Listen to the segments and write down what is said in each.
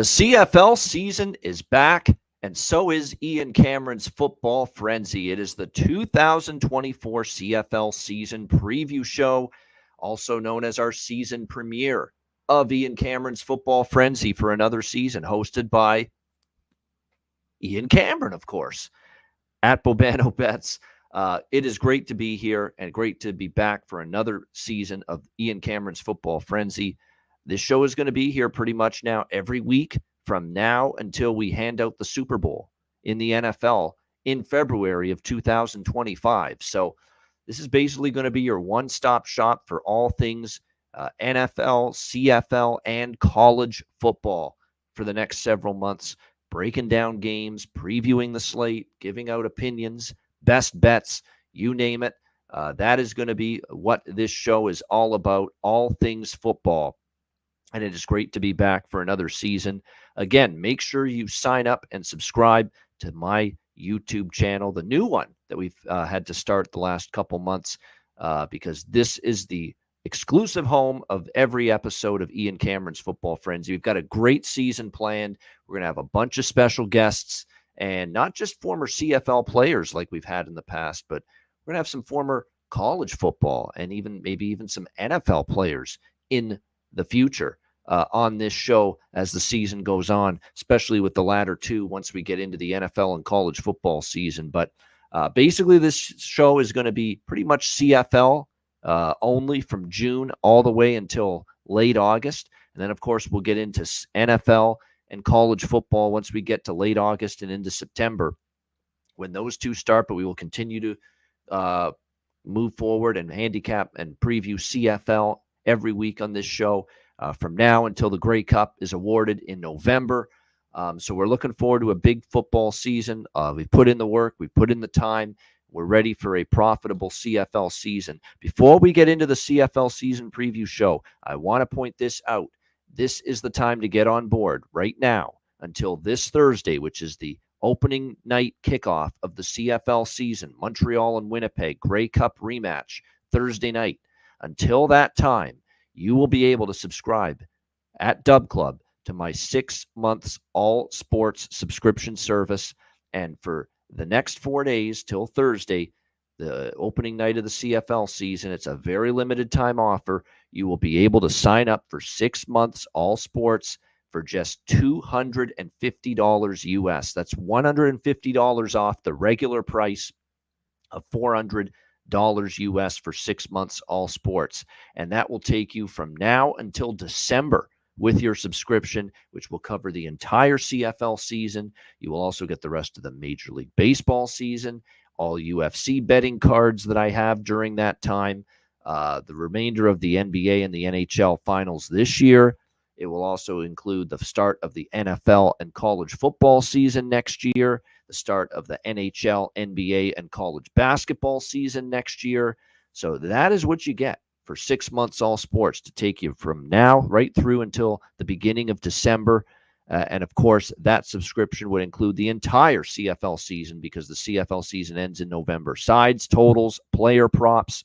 The CFL season is back, and so is Ian Cameron's Football Frenzy. It is the 2024 CFL season preview show, also known as our season premiere of Ian Cameron's Football Frenzy for another season, hosted by Ian Cameron, of course, at Bobano Bets. It is great to be here and great to be back for another season of Ian Cameron's Football Frenzy. This show is going to be here pretty much now every week from now until we hand out the Super Bowl in the NFL in February of 2025. So this is basically going to be your one-stop shop for all things NFL, CFL, and college football for the next several months, breaking down games, previewing the slate, giving out opinions, best bets, you name it. That is going to be what this show is all about, all things football. And it is great to be back for another season. Again, make sure you sign up and subscribe to my YouTube channel, the new one that we've had to start the last couple months, because this is the exclusive home of every episode of Ian Cameron's Football Frenzy. We've got a great season planned. We're going to have a bunch of special guests, and not just former CFL players like we've had in the past, but we're going to have some former college football and maybe even some NFL players in the future on this show as the season goes on, especially with the latter two once we get into the NFL and college football season. But basically, this show is going to be pretty much CFL only from June all the way until late August. And then, of course, we'll get into NFL and college football once we get to late August and into September when those two start. But we will continue to move forward and handicap and preview CFL every week on this show from now until the Grey Cup is awarded in November. So we're looking forward to a big football season. We've put in the work. We've put in the time. We're ready for a profitable CFL season. Before we get into the CFL season preview show, I want to point this out. This is the time to get on board right now until this Thursday, which is the opening night kickoff of the CFL season. Montreal and Winnipeg, Grey Cup rematch, Thursday night. Until that time, you will be able to subscribe at DubClub to my 6 months all sports subscription service. And for the next 4 days till Thursday, the opening night of the CFL season, it's a very limited time offer. You will be able to sign up for 6 months all sports for just $250 US. That's $150 off the regular price of $400 US for 6 months all sports. And that will take you from now until December with your subscription, which will cover the entire CFL season. You will also get the rest of the Major League Baseball season, all UFC betting cards that I have during that time, the remainder of the NBA and the NHL finals this year. It will also include the start of the NFL and college football season next year, the start of the NHL, NBA, and college basketball season next year. So that is what you get for 6 months all sports to take you from now right through until the beginning of December. And of course, that subscription would include the entire CFL season because the CFL season ends in November. Sides, totals, player props.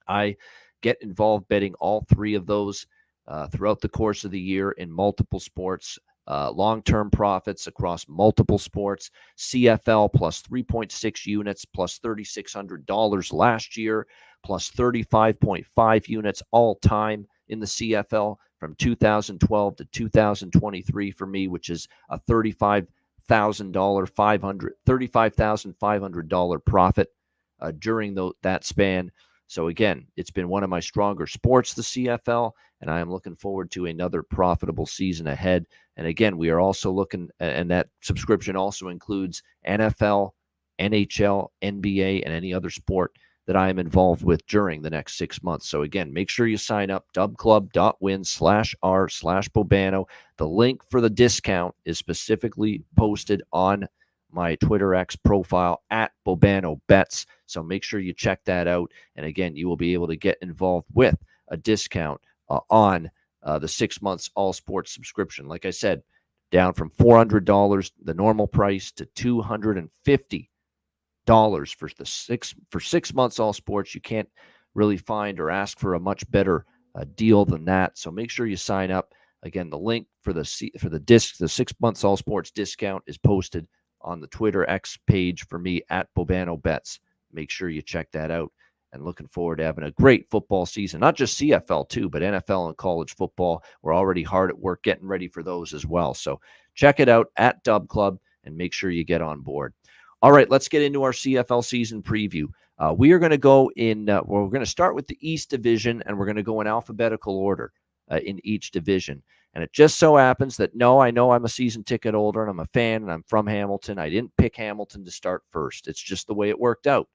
I get involved betting all three of those throughout the course of the year in multiple sports. Long-term profits across multiple sports. CFL plus 3.6 units plus $3,600 last year, plus 35.5 units all time in the CFL from 2012 to 2023 for me, which is a $35,500 profit during that span. So again, it's been one of my stronger sports, the CFL, and I am looking forward to another profitable season ahead. And again, we are also looking, and that subscription also includes NFL, NHL, NBA, and any other sport that I am involved with during the next 6 months. So again, make sure you sign up, dubclub.win/r/Bobano. The link for the discount is specifically posted on my Twitter X profile at Bobano Bets. So make sure you check that out. And again, you will be able to get involved with a discount on the 6 months all sports subscription. Like I said, down from $400, the normal price, to $250 for 6 months all sports. You can't really find or ask for a much better deal than that. So make sure you sign up Again, the link for the 6 months all sports discount is posted on the Twitter X page for me at Bobano Bets. Make sure you check that out. And looking forward to having a great football season, not just CFL too, but NFL and college football. We're already hard at work getting ready for those as well. So check it out at DubClub and make sure you get on board. All right, let's get into our CFL season preview. We are going to go in, we're going to start with the East Division, and we're going to go in alphabetical order in each division. And it just so happens that, I know I'm a season ticket holder and I'm a fan and I'm from Hamilton. I didn't pick Hamilton to start first. It's just the way it worked out.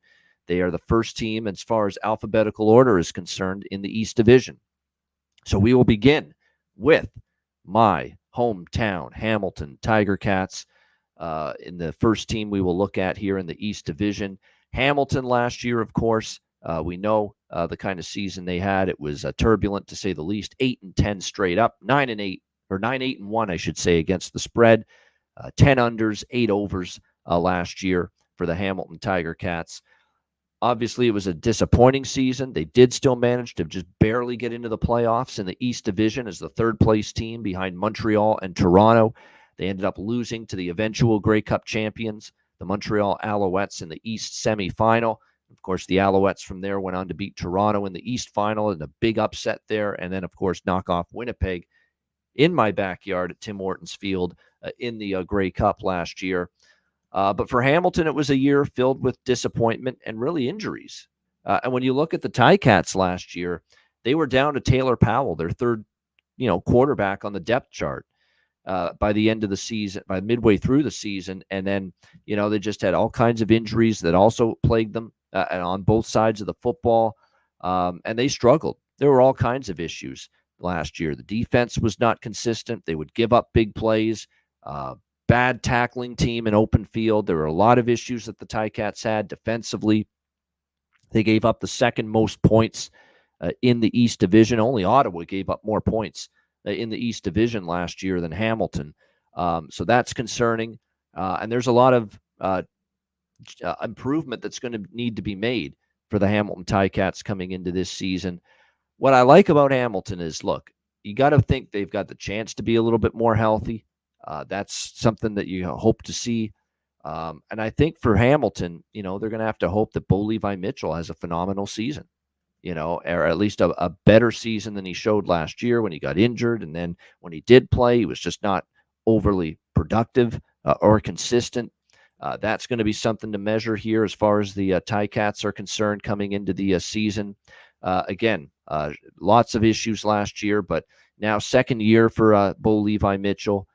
They are the first team as far as alphabetical order is concerned in the East Division. So we will begin with my hometown, Hamilton Tiger Cats. In the first team we will look at here in the East Division. Hamilton last year, of course, we know the kind of season they had. It was turbulent, to say the least. 8-10 straight up, 9-8, or 9-8-1, I should say, against the spread. 10 unders, 8 overs last year for the Hamilton Tiger Cats. Obviously, it was a disappointing season. They did still manage to just barely get into the playoffs in the East Division as the third-place team behind Montreal and Toronto. They ended up losing to the eventual Grey Cup champions, the Montreal Alouettes, in the East semifinal. Of course, the Alouettes from there went on to beat Toronto in the East final in a big upset there, and then, of course, knock off Winnipeg in my backyard at Tim Hortons Field in the Grey Cup last year. But for Hamilton, it was a year filled with disappointment and really injuries. And when you look at the Ticats last year, they were down to Taylor Powell, their third, quarterback on the depth chart by the end of the season, by midway through the season. And then, they just had all kinds of injuries that also plagued them and on both sides of the football. And they struggled. There were all kinds of issues last year. The defense was not consistent. They would give up big plays. Bad tackling team in open field. There were a lot of issues that the Ticats had defensively. They gave up the second most points in the East Division. Only Ottawa gave up more points in the East Division last year than Hamilton. So that's concerning. And there's a lot of improvement that's going to need to be made for the Hamilton Ticats coming into this season. What I like about Hamilton is, look, you got to think they've got the chance to be a little bit more healthy. That's something that you hope to see. And I think for Hamilton, they're going to have to hope that Bo Levi Mitchell has a phenomenal season, or at least a better season than he showed last year when he got injured. And then when he did play, he was just not overly productive or consistent. That's going to be something to measure here as far as the Ticats are concerned coming into the season. Again, lots of issues last year, but now second year for Bo Levi Mitchell.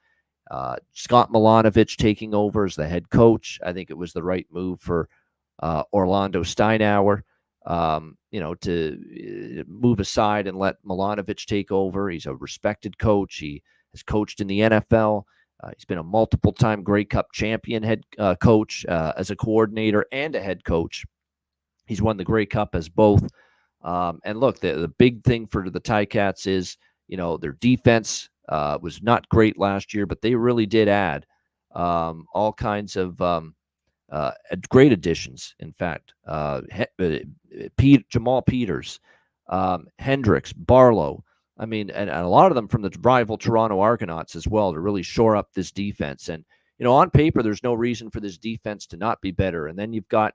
Scott Milanovic taking over as the head coach. I think it was the right move for Orlando Steinauer, to move aside and let Milanovic take over. He's a respected coach. He has coached in the NFL. He's been a multiple-time Grey Cup champion head coach as a coordinator and a head coach. He's won the Grey Cup as both. And look, the big thing for the Ticats is, their defense was not great last year, but they really did add all kinds of great additions. In fact, Jamal Peters, Hendricks, Barlow. I mean, and a lot of them from the rival Toronto Argonauts as well to really shore up this defense. And, on paper, there's no reason for this defense to not be better. And then you've got,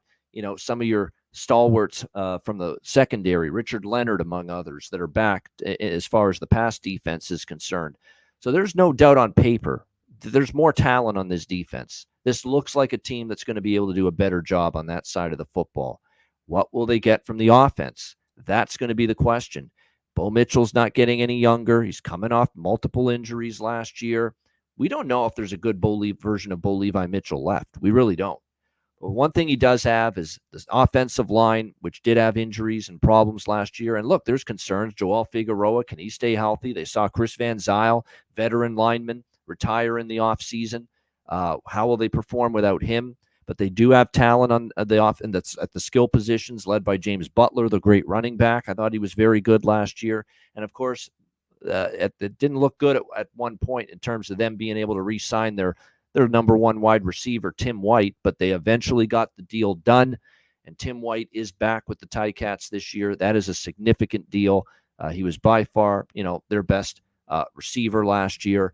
some of your stalwarts from the secondary, Richard Leonard, among others, that are back as far as the pass defense is concerned. So there's no doubt on paper there's more talent on this defense. This looks like a team that's going to be able to do a better job on that side of the football. What will they get from the offense? That's going to be the question. Bo Mitchell's not getting any younger. He's coming off multiple injuries last year. We don't know if there's a good version of Bo Levi Mitchell left. We really don't. But one thing he does have is this offensive line, which did have injuries and problems last year. And look, there's concerns. Joel Figueroa, can he stay healthy? They saw Chris Van Zyl, veteran lineman, retire in the offseason. How will they perform without him? But they do have talent on the off, and that's at the skill positions, led by James Butler, the great running back. I thought he was very good last year. And of course, it didn't look good at one point in terms of them being able to re-sign their number one wide receiver, Tim White, but they eventually got the deal done, and Tim White is back with the Ticats this year. That is a significant deal. He was by far, their best receiver last year.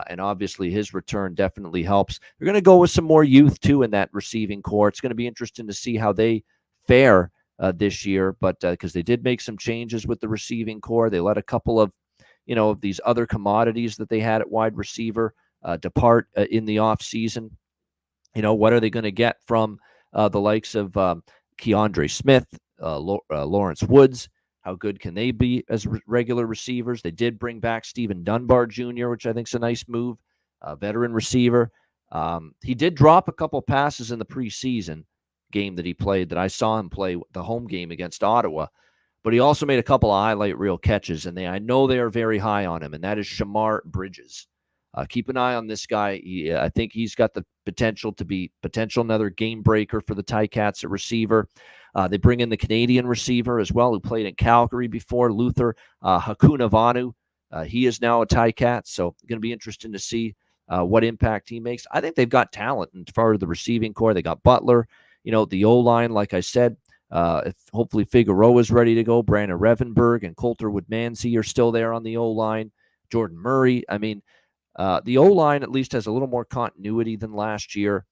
And obviously his return definitely helps. They're going to go with some more youth, too, in that receiving core. It's going to be interesting to see how they fare this year, but because they did make some changes with the receiving core. They let a couple of, these other commodities that they had at wide receiver depart in the offseason. What are they going to get from the likes of Keandre Smith, Lawrence Woods? How good can they be as regular receivers? They did bring back Stephen Dunbar Jr., which I think is a nice move, veteran receiver. He did drop a couple passes in the preseason game that he played, that I saw him play the home game against Ottawa. But he also made a couple of highlight reel catches, and I know they are very high on him, and that is Shamar Bridges. Keep an eye on this guy. I think he's got the potential to be another game breaker for the Ticats at receiver. They bring in the Canadian receiver as well, who played in Calgary before, Luther Hakunavanu. He is now a Ticat, so going to be interesting to see what impact he makes. I think they've got talent in far as the receiving core. They got Butler, the O-line, like I said. If hopefully Figueroa is ready to go, Brandon Revenberg and Coulter Woodmansey are still there on the O-line. Jordan Murray. I mean, the O-line at least has a little more continuity than last year.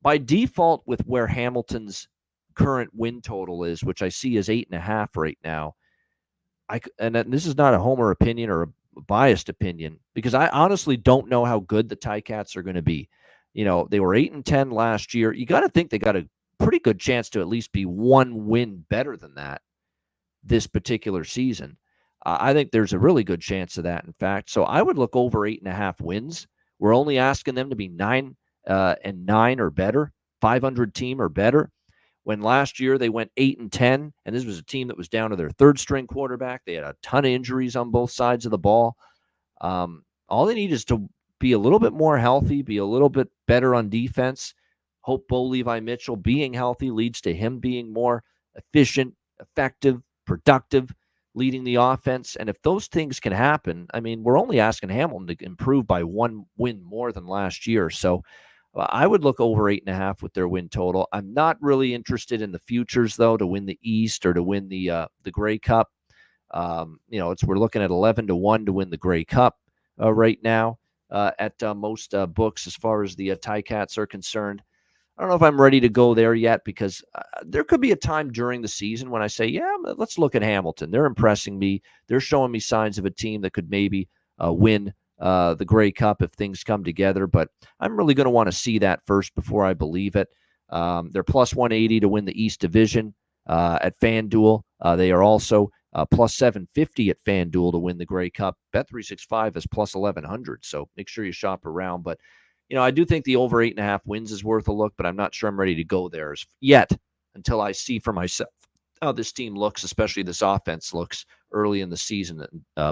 By default, with where Hamilton's current win total is, which I see is 8.5 right now, and this is not a homer opinion or a biased opinion, because I honestly don't know how good the Ticats are going to be. They were 8-10 last year. You got to think they got a pretty good chance to at least be one win better than that this particular season. I think there's a really good chance of that, in fact. So I would look over 8.5 wins. We're only asking them to be 9-9 or better, 500 team or better. When last year they went 8-10, and this was a team that was down to their third string quarterback. They had a ton of injuries on both sides of the ball. All they need is to be a little bit more healthy, be a little bit better on defense. Hope Bo Levi Mitchell being healthy leads to him being more efficient, effective, productive, leading the offense. And if those things can happen, I mean, we're only asking Hamilton to improve by one win more than last year. So I would look over 8.5 with their win total. I'm not really interested in the futures, though, to win the East or to win the Grey Cup. We're looking at 11-1 to win the Grey Cup right now at most books as far as the Ticats are concerned. I don't know if I'm ready to go there yet, because there could be a time during the season when I say, yeah, let's look at Hamilton. They're impressing me. They're showing me signs of a team that could maybe win the Grey Cup if things come together. But I'm really going to want to see that first before I believe it. They're plus 180 to win the East Division at FanDuel. They are also plus 750 at FanDuel to win the Grey Cup. Bet365 is plus 1100, so make sure you shop around. But I do think the over 8.5 wins is worth a look, but I'm not sure I'm ready to go there yet until I see for myself how this team looks, especially this offense looks early in the season,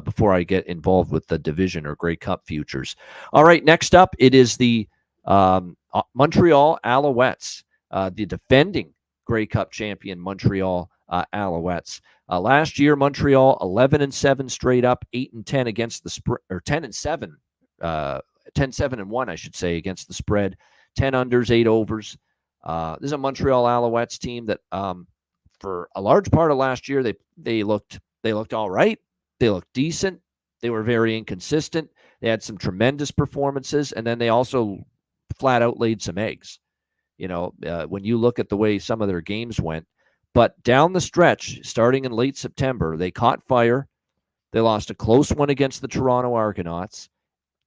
before I get involved with the division or Grey Cup futures. All right, next up, it is the Montreal Alouettes, the defending Grey Cup champion Montreal Alouettes. Last year, Montreal 11-7 straight up, 8-10 against the spread, or 10-7. 10-7-1, I should say, against the spread. 10 unders, 8 overs. This is a Montreal Alouettes team that, for a large part of last year, they looked all right. They looked decent. They were very inconsistent. They had some tremendous performances, and then they also flat out laid some eggs. When you look at the way some of their games went. But down the stretch, starting in late September, they caught fire. They lost a close one against the Toronto Argonauts,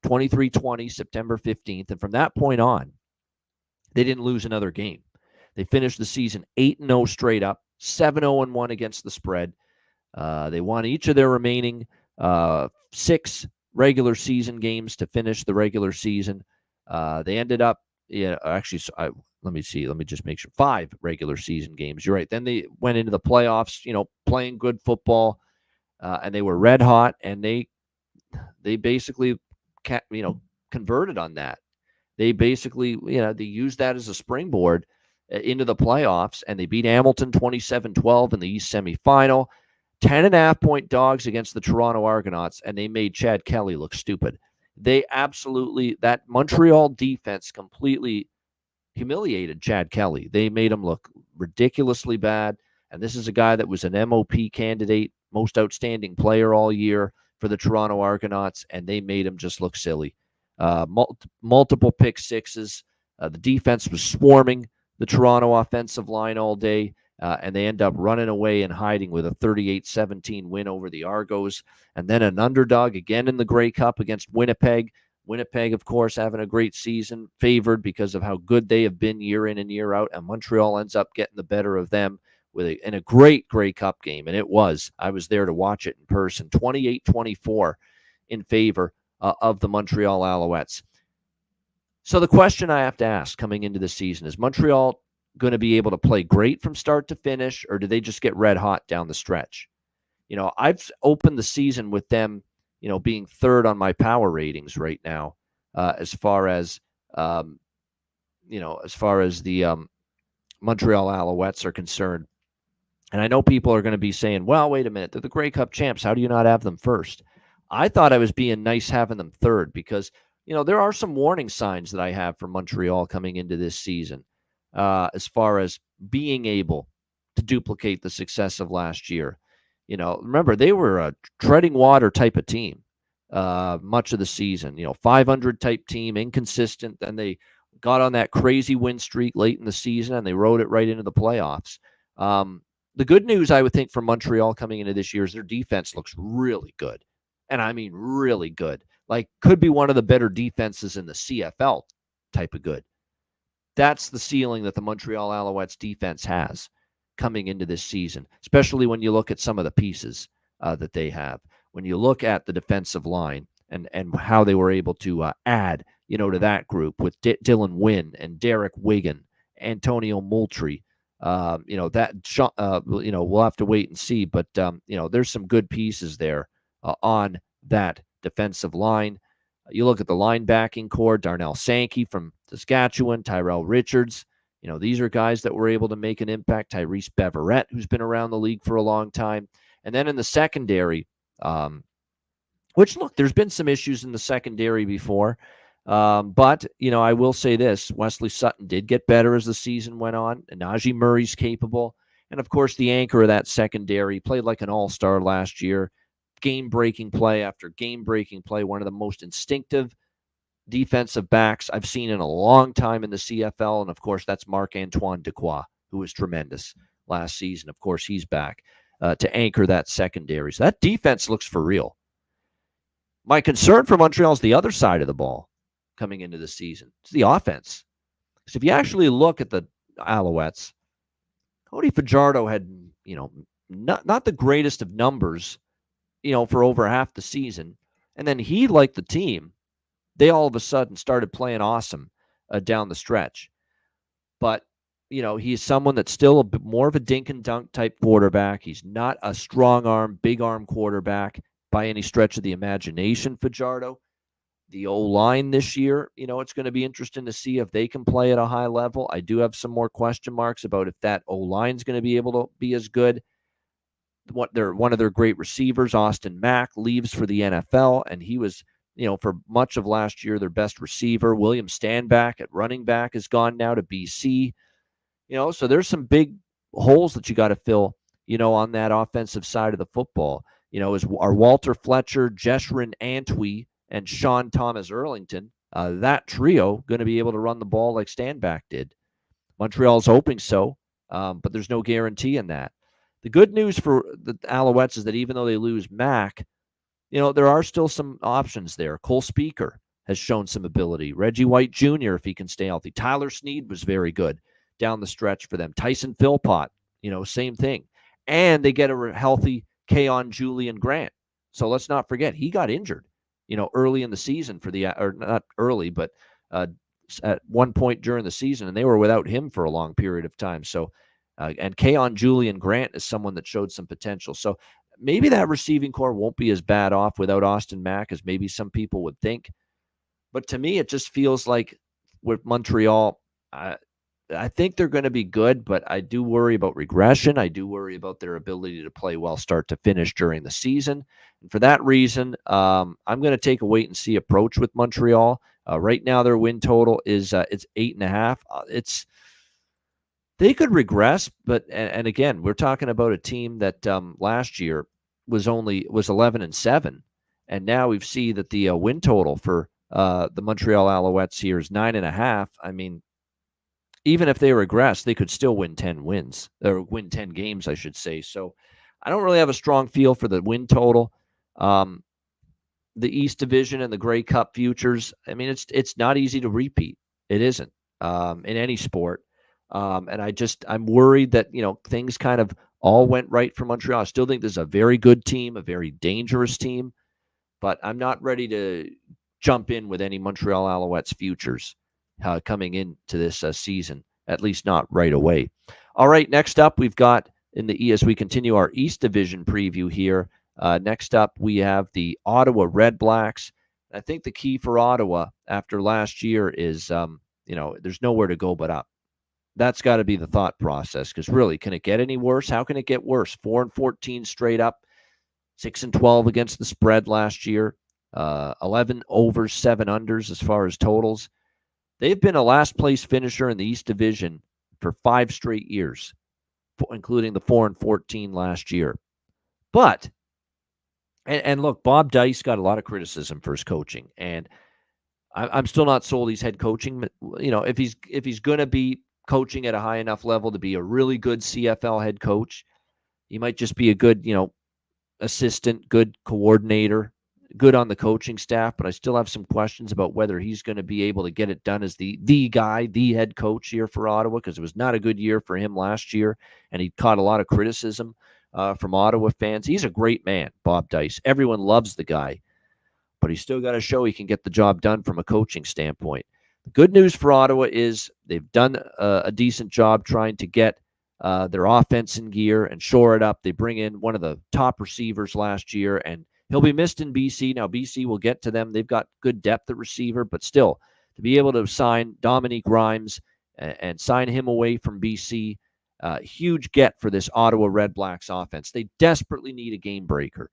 23-20, September 15th. And from that point on, they didn't lose another game. They finished the season 8-0 straight up, 7-0-1 against the spread. They won each of their remaining 6 regular season games to finish the regular season. They ended up, let me just make sure, 5 regular season games. You're right. Then they went into the playoffs, playing good football, and they were red hot, and they basically converted on that. They basically, they used that as a springboard into the playoffs, and they beat Hamilton 27-12 in the East semifinal. 10.5-point dogs against the Toronto Argonauts, and they made Chad Kelly look stupid. That Montreal defense completely humiliated Chad Kelly. They made him look ridiculously bad, and this is a guy that was an MOP candidate, most outstanding player all year, for the Toronto Argonauts, and they made them just look silly. Multiple pick sixes. The defense was swarming the Toronto offensive line all day, and they end up running away and hiding with a 38-17 win over the Argos. And then an underdog again in the Grey Cup against Winnipeg. Winnipeg, of course, having a great season, favored because of how good they have been year in and year out, and Montreal ends up getting the better of them in a great Grey Cup game, and it was. I was there to watch it in person, 28-24 in favor of the Montreal Alouettes. So the question I have to ask coming into the season is Montreal going to be able to play great from start to finish, or do they just get red hot down the stretch? I've opened the season with them, being third on my power ratings right now, as far as the Montreal Alouettes are concerned. And I know people are going to be saying, well, wait a minute, they're the Grey Cup champs. How do you not have them first? I thought I was being nice having them third because, there are some warning signs that I have for Montreal coming into this season, as far as being able to duplicate the success of last year. Remember, they were a treading water type of team much of the season, 500 type team, inconsistent. Then they got on that crazy win streak late in the season, and they rode it right into the playoffs. The good news, I would think, for Montreal coming into this year is their defense looks really good. And I mean really good. Like, could be one of the better defenses in the CFL type of good. That's the ceiling that the Montreal Alouettes defense has coming into this season, especially when you look at some of the pieces that they have. When you look at the defensive line and how they were able to add, to that group with Dylan Wynn and Derek Wigan, Antonio Moultrie. We'll have to wait and see, but there's some good pieces there on that defensive line. You look at the linebacking core, Darnell Sankey from Saskatchewan, Tyrell Richards. These are guys that were able to make an impact. Tyrese Beverette, who's been around the league for a long time. And then in the secondary, which, look, there's been some issues in the secondary before. But, I will say this. Wesley Sutton did get better as the season went on. And Najee Murray's capable. And, of course, the anchor of that secondary played like an all-star last year. Game-breaking play after game-breaking play. One of the most instinctive defensive backs I've seen in a long time in the CFL. And, of course, that's Marc-Antoine Dequoy, who was tremendous last season. Of course, he's back to anchor that secondary. So that defense looks for real. My concern for Montreal is the other side of the ball coming into the season. It's the offense. Because if you actually look at the Alouettes, Cody Fajardo had, not the greatest of numbers, for over half the season. And then he, like the team, they all of a sudden started playing awesome down the stretch. But, he's someone that's still a bit more of a dink and dunk type quarterback. He's not a strong arm, big arm quarterback by any stretch of the imagination, Fajardo. The O-line this year, it's going to be interesting to see if they can play at a high level. I do have some more question marks about if that O-line is going to be able to be as good. One of their great receivers, Austin Mack, leaves for the NFL, and he was, for much of last year, their best receiver. William Stanback at running back has gone now to BC. So there's some big holes that you got to fill, on that offensive side of the football. Are Walter Fletcher, Jeshrin Antwi, and Sean Thomas Erlington, that trio, going to be able to run the ball like Stanback did? Montreal's hoping so, but there's no guarantee in that. The good news for the Alouettes is that even though they lose Mack, there are still some options there. Cole Speaker has shown some ability. Reggie White Jr., if he can stay healthy. Tyler Snead was very good down the stretch for them. Tyson Philpott, same thing. And they get a healthy Keon Julian Grant. So let's not forget, he got injured, early in the season or not early, but at one point during the season, and they were without him for a long period of time. So, and Keon Julian Grant is someone that showed some potential. So maybe that receiving core won't be as bad off without Austin Mack as maybe some people would think. But to me, it just feels like with Montreal, I think they're going to be good, but I do worry about regression. I do worry about their ability to play well start to finish during the season. And for that reason, I'm going to take a wait-and-see approach with Montreal. Right now, their win total is it's 8.5. They could regress, but and again, we're talking about a team that last year was 11-7, And now we see that the win total for the Montreal Alouettes here is 9.5. I mean, even if they regress, they could still win 10 wins, or win 10 games, I should say. So I don't really have a strong feel for the win total. The East Division and the Grey Cup futures, I mean, it's not easy to repeat. It isn't in any sport. And I'm worried that, things kind of all went right for Montreal. I still think this is a very good team, a very dangerous team, but I'm not ready to jump in with any Montreal Alouettes futures coming into this season, at least not right away. All right, next up, we've got as we continue our East Division preview here. Next up, we have the Ottawa Redblacks. I think the key for Ottawa after last year is, there's nowhere to go but up. That's got to be the thought process, because really, can it get any worse? How can it get worse? 4-14 straight up, 6-12 against the spread last year, 11 overs, 7 unders as far as totals. They've been a last place finisher in the East Division for 5 straight years, including the 4-14 last year. But, and look, Bob Dice got a lot of criticism for his coaching, and I'm still not sold he's head coaching. If he's going to be coaching at a high enough level to be a really good CFL head coach, he might just be a good, assistant, good coordinator, good on the coaching staff, but I still have some questions about whether he's going to be able to get it done as the guy, the head coach here for Ottawa, because it was not a good year for him last year, and he caught a lot of criticism from Ottawa fans. He's a great man, Bob Dice. Everyone loves the guy, but he's still got to show he can get the job done from a coaching standpoint. The good news for Ottawa is they've done a decent job trying to get their offense in gear and shore it up. They bring in one of the top receivers last year, and he'll be missed in BC. Now, BC will get to them. They've got good depth at receiver, but still, to be able to sign Dominique Grimes and sign him away from BC, huge get for this Ottawa Redblacks offense. They desperately need a game breaker.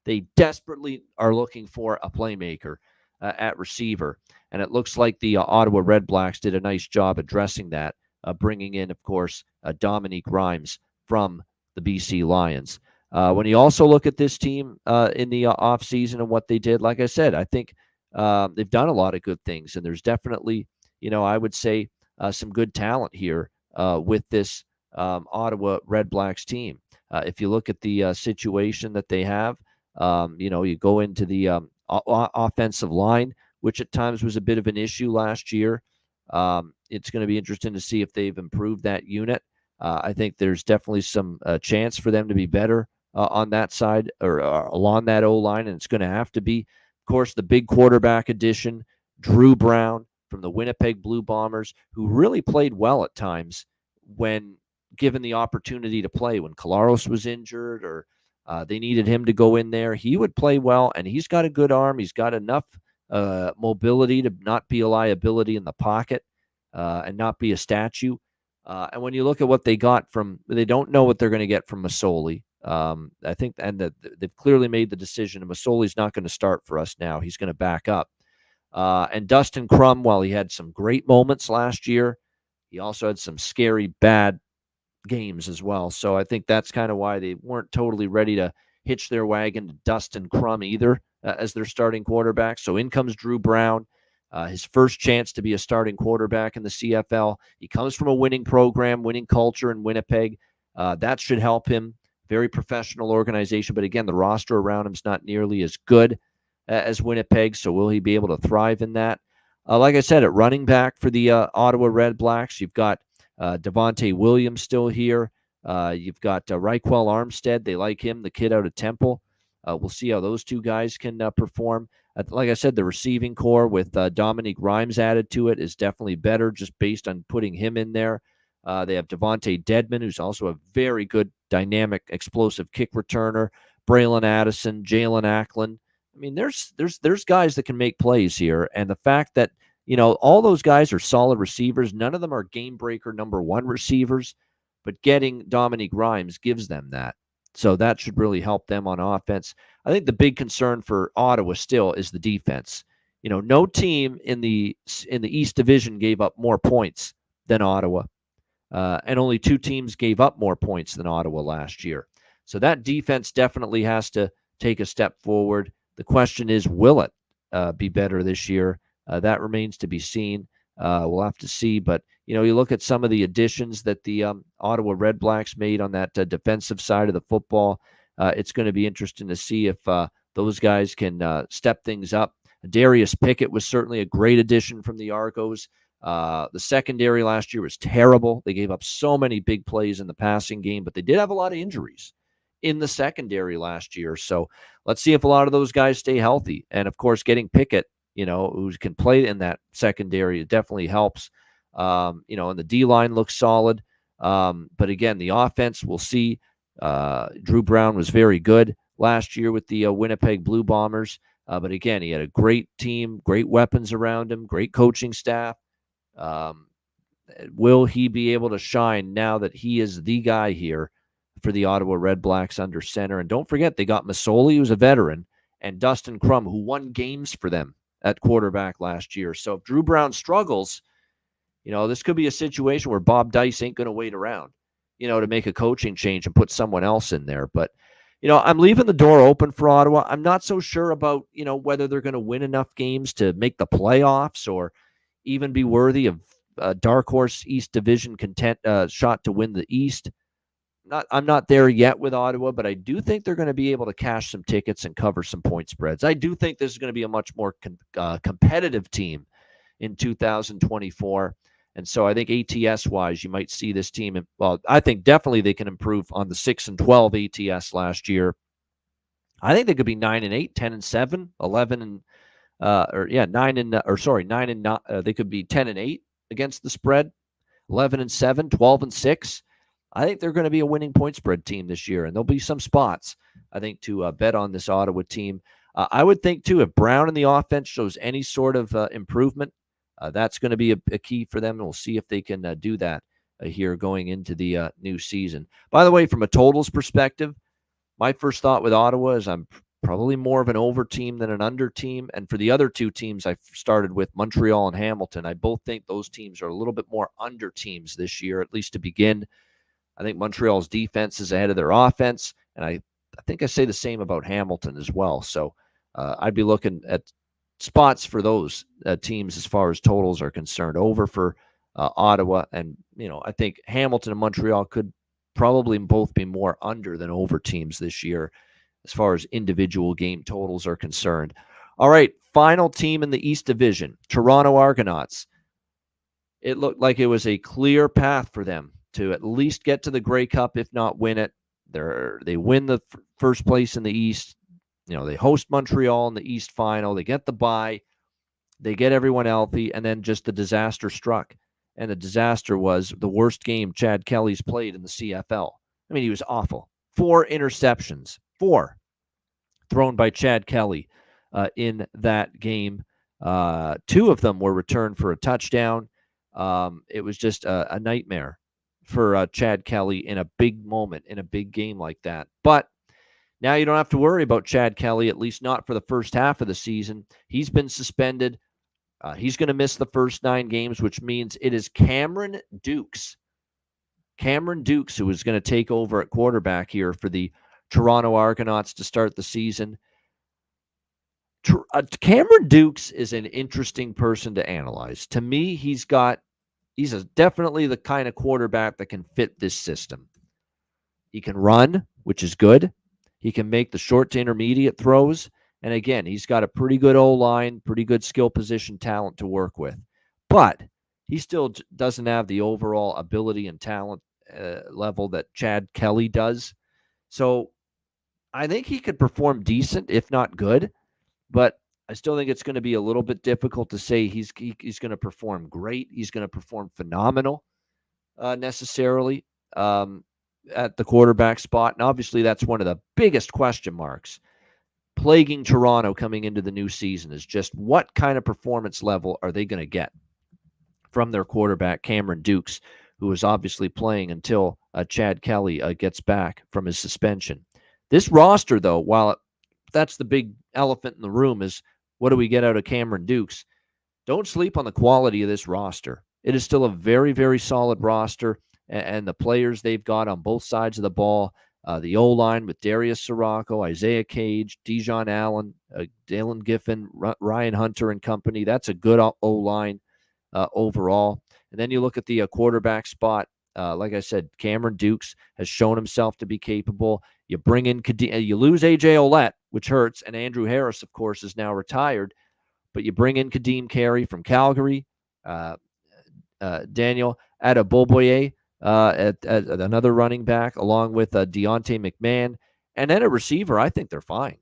They desperately are looking for a playmaker at receiver, and it looks like the Ottawa Redblacks did a nice job addressing that, bringing in, of course, Dominique Grimes from the BC Lions. When you also look at this team in the offseason and what they did, like I said, I think they've done a lot of good things, and there's definitely, I would say, some good talent here with this Ottawa Redblacks team. If you look at the situation that they have, you go into the offensive line, which at times was a bit of an issue last year. It's going to be interesting to see if they've improved that unit. I think there's definitely some chance for them to be better on that side or along that O-line, and it's going to have to be, of course, the big quarterback addition, Drew Brown from the Winnipeg Blue Bombers, who really played well at times when given the opportunity to play. When Kolaros was injured or they needed him to go in there, he would play well, and he's got a good arm. He's got enough mobility to not be a liability in the pocket and not be a statue. And when you look at what they got they don't know what they're going to get from Masoli. I think, and they've clearly made the decision. Masoli's not going to start for us now. He's going to back up. And Dustin Crum, while he had some great moments last year, he also had some scary, bad games as well. So I think that's kind of why they weren't totally ready to hitch their wagon to Dustin Crum either as their starting quarterback. So in comes Drew Brown, his first chance to be a starting quarterback in the CFL. He comes from a winning program, winning culture in Winnipeg. That should help him. Very professional organization. But again, the roster around him is not nearly as good as Winnipeg. So will he be able to thrive in that? Like I said, at running back for the Ottawa Redblacks, you've got Devontae Williams still here. You've got Raquel Armstead. They like him, the kid out of Temple. We'll see how those two guys can perform. Like I said, the receiving core with Dominique Grimes added to it is definitely better just based on putting him in there. They have Devontae Dedman, who's also a very good, dynamic, explosive kick returner. Braylon Addison, Jalen Acklin. I mean, there's guys that can make plays here. And the fact that, all those guys are solid receivers. None of them are game breaker number one receivers, but getting Dominique Grimes gives them that. So that should really help them on offense. I think the big concern for Ottawa still is the defense. No team in the East Division gave up more points than Ottawa. And only 2 teams gave up more points than Ottawa last year. So that defense definitely has to take a step forward. The question is, will it be better this year? That remains to be seen. We'll have to see. But, you look at some of the additions that the Ottawa Redblacks made on that defensive side of the football. It's going to be interesting to see if those guys can step things up. Darius Pickett was certainly a great addition from the Argos. The secondary last year was terrible. They gave up so many big plays in the passing game, but they did have a lot of injuries in the secondary last year. So let's see if a lot of those guys stay healthy. And, of course, getting Pickett, who can play in that secondary, it definitely helps. And the D-line looks solid. But, again, the offense, we'll see. Drew Brown was very good last year with the Winnipeg Blue Bombers. But, again, he had a great team, great weapons around him, great coaching staff. Will he be able to shine now that he is the guy here for the Ottawa Redblacks under center? And don't forget, they got Masoli, who's a veteran, and Dustin Crum, who won games for them at quarterback last year. So if Drew Brown struggles, this could be a situation where Bob Dice ain't going to wait around, to make a coaching change and put someone else in there. But, I'm leaving the door open for Ottawa. I'm not so sure about, whether they're going to win enough games to make the playoffs or even be worthy of a dark horse East Division shot to win the East. I'm not there yet with Ottawa, but I do think they're going to be able to cash some tickets and cover some point spreads. I do think this is going to be a much more competitive team in 2024. And so I think ATS-wise, you might see this team. Well, I think definitely they can improve on the 6-12 ATS last year. I think they could be 9-8, 10-7, 11 and 9 and 9. They could be 10-8 against the spread, 11-7, 12-6. I think they're going to be a winning point spread team this year, and there'll be some spots, I think, to bet on this Ottawa team. I would think, too, if Brown in the offense shows any sort of improvement, that's going to be a key for them, and we'll see if they can do that here going into the new season. By the way, from a totals perspective, my first thought with Ottawa is I'm probably more of an over team than an under team. And for the other two teams I started with, Montreal and Hamilton, I both think those teams are a little bit more under teams this year, at least to begin. I think Montreal's defense is ahead of their offense, and I think I say the same about Hamilton as well. So I'd be looking at spots for those teams as far as totals are concerned, over for Ottawa. And, I think Hamilton and Montreal could probably both be more under than over teams this year as far as individual game totals are concerned. All right, final team in the East Division, Toronto Argonauts. It looked like it was a clear path for them to at least get to the Grey Cup, if not win it. They win the first place in the East. They host Montreal in the East final. They get the bye. They get everyone healthy, and then just the disaster struck. And the disaster was the worst game Chad Kelly's played in the CFL. I mean, he was awful. 4 interceptions. 4 thrown by Chad Kelly in that game. 2 of them were returned for a touchdown. It was just a nightmare for Chad Kelly in a big moment, in a big game like that. But now you don't have to worry about Chad Kelly, at least not for the first half of the season. He's been suspended. He's going to miss the first 9 games, which means it is Cameron Dukes. Cameron Dukes, who is going to take over at quarterback here for the Toronto Argonauts to start the season. Cameron Dukes is an interesting person to analyze. To me, he's definitely the kind of quarterback that can fit this system. He can run, which is good. He can make the short to intermediate throws. And again, he's got a pretty good O-line, pretty good skill position talent to work with. But he still doesn't have the overall ability and talent level that Chad Kelly does. So I think he could perform decent, if not good. But I still think it's going to be a little bit difficult to say he's going to perform great. He's going to perform phenomenal necessarily at the quarterback spot. And obviously that's one of the biggest question marks plaguing Toronto coming into the new season, is just what kind of performance level are they going to get from their quarterback, Cameron Dukes, who is obviously playing until Chad Kelly gets back from his suspension. This roster, though, while that's the big elephant in the room, is what do we get out of Cameron Dukes? Don't sleep on the quality of this roster. It is still a very, very solid roster, and the players they've got on both sides of the ball, The O-line with Darius Sirocco, Isaiah Cage, Dijon Allen, Dalen Giffen, Ryan Hunter and company. That's a good O-line overall. And then you look at the quarterback spot. Like I said, Cameron Dukes has shown himself to be capable. You bring in you lose AJ Ouellette, which hurts, and Andrew Harris, of course, is now retired. But you bring in Kadeem Carey from Calgary, Daniel Adeboboye at another running back, along with Deontay McMahon, and then a receiver. I think they're fine.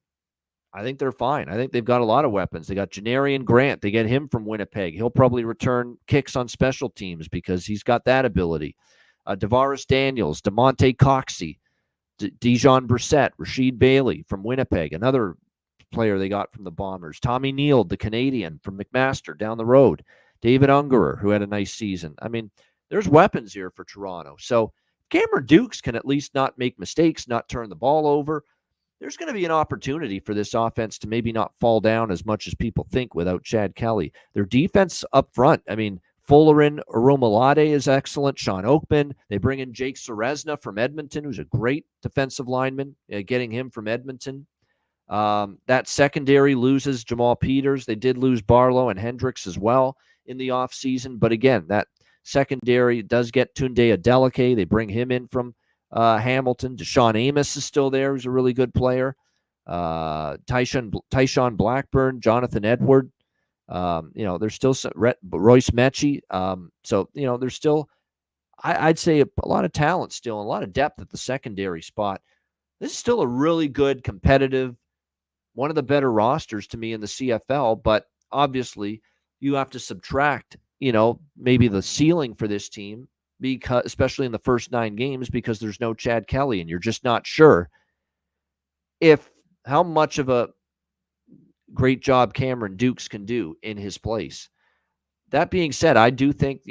I think they've got a lot of weapons. They got Janarian Grant. They get him from Winnipeg. He'll probably return kicks on special teams because he's got that ability. Davaris Daniels, DeMonte Coxey, Dijon Brissett, Rasheed Bailey from Winnipeg, another player they got from the Bombers. Tommy Neal, the Canadian from McMaster down the road. David Ungerer, who had a nice season. I mean, there's weapons here for Toronto. So Cameron Dukes can at least not make mistakes, not turn the ball over. There's going to be an opportunity for this offense to maybe not fall down as much as people think without Chad Kelly. Their defense up front, I mean, Fullerin Arumalade is excellent. Sean Oakman. They bring in Jake Serezna from Edmonton, who's a great defensive lineman, getting him from Edmonton. That secondary loses Jamal Peters. They did lose Barlow and Hendricks as well in the offseason. But again, that secondary does get Tunde Adeleke. They bring him in from Hamilton. Deshaun Amos is still there, who's a really good player. Tyshawn Blackburn, Jonathan Edward. There's still some, Royce Mechie. There's still, I'd say, a lot of talent still, and a lot of depth at the secondary spot. This is still a really good, competitive, one of the better rosters to me in the CFL, but obviously you have to subtract, maybe the ceiling for this team, because especially in the first 9 games, because there's no Chad Kelly, and you're just not sure how much of a great job Cameron Dukes can do in his place. That being said, I do think,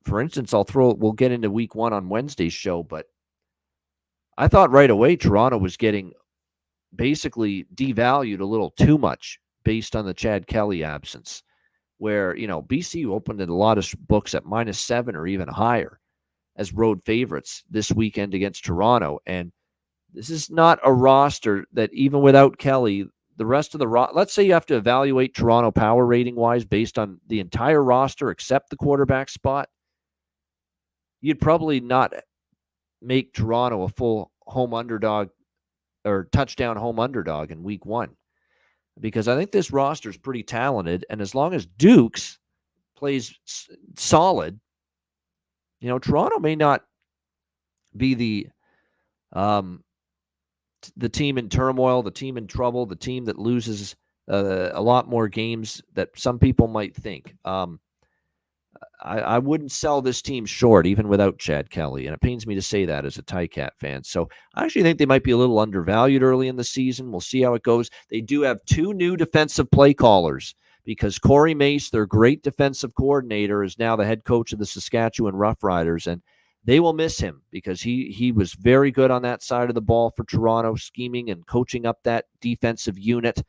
for instance, we'll get into week 1 on Wednesday's show, but I thought right away Toronto was getting basically devalued a little too much based on the Chad Kelly absence, where, BC opened in a lot of books at -7 or even higher as road favorites this weekend against Toronto. And this is not a roster that, even without Kelly, the rest of the let's say you have to evaluate Toronto power rating wise based on the entire roster except the quarterback spot, you'd probably not make Toronto a full home underdog or touchdown home underdog in week 1, because I think this roster is pretty talented. And as long as Dukes plays solid, Toronto may not be the team in turmoil, the team in trouble, the team that loses a lot more games that some people might think. I wouldn't sell this team short even without Chad Kelly, and it pains me to say that as a Ticat fan. So I actually think they might be a little undervalued early in the season. We'll see how it goes. They do have 2 new defensive play callers, because Corey Mace, their great defensive coordinator, is now the head coach of the Saskatchewan Roughriders, and they will miss him because he was very good on that side of the ball for Toronto, scheming and coaching up that defensive unit.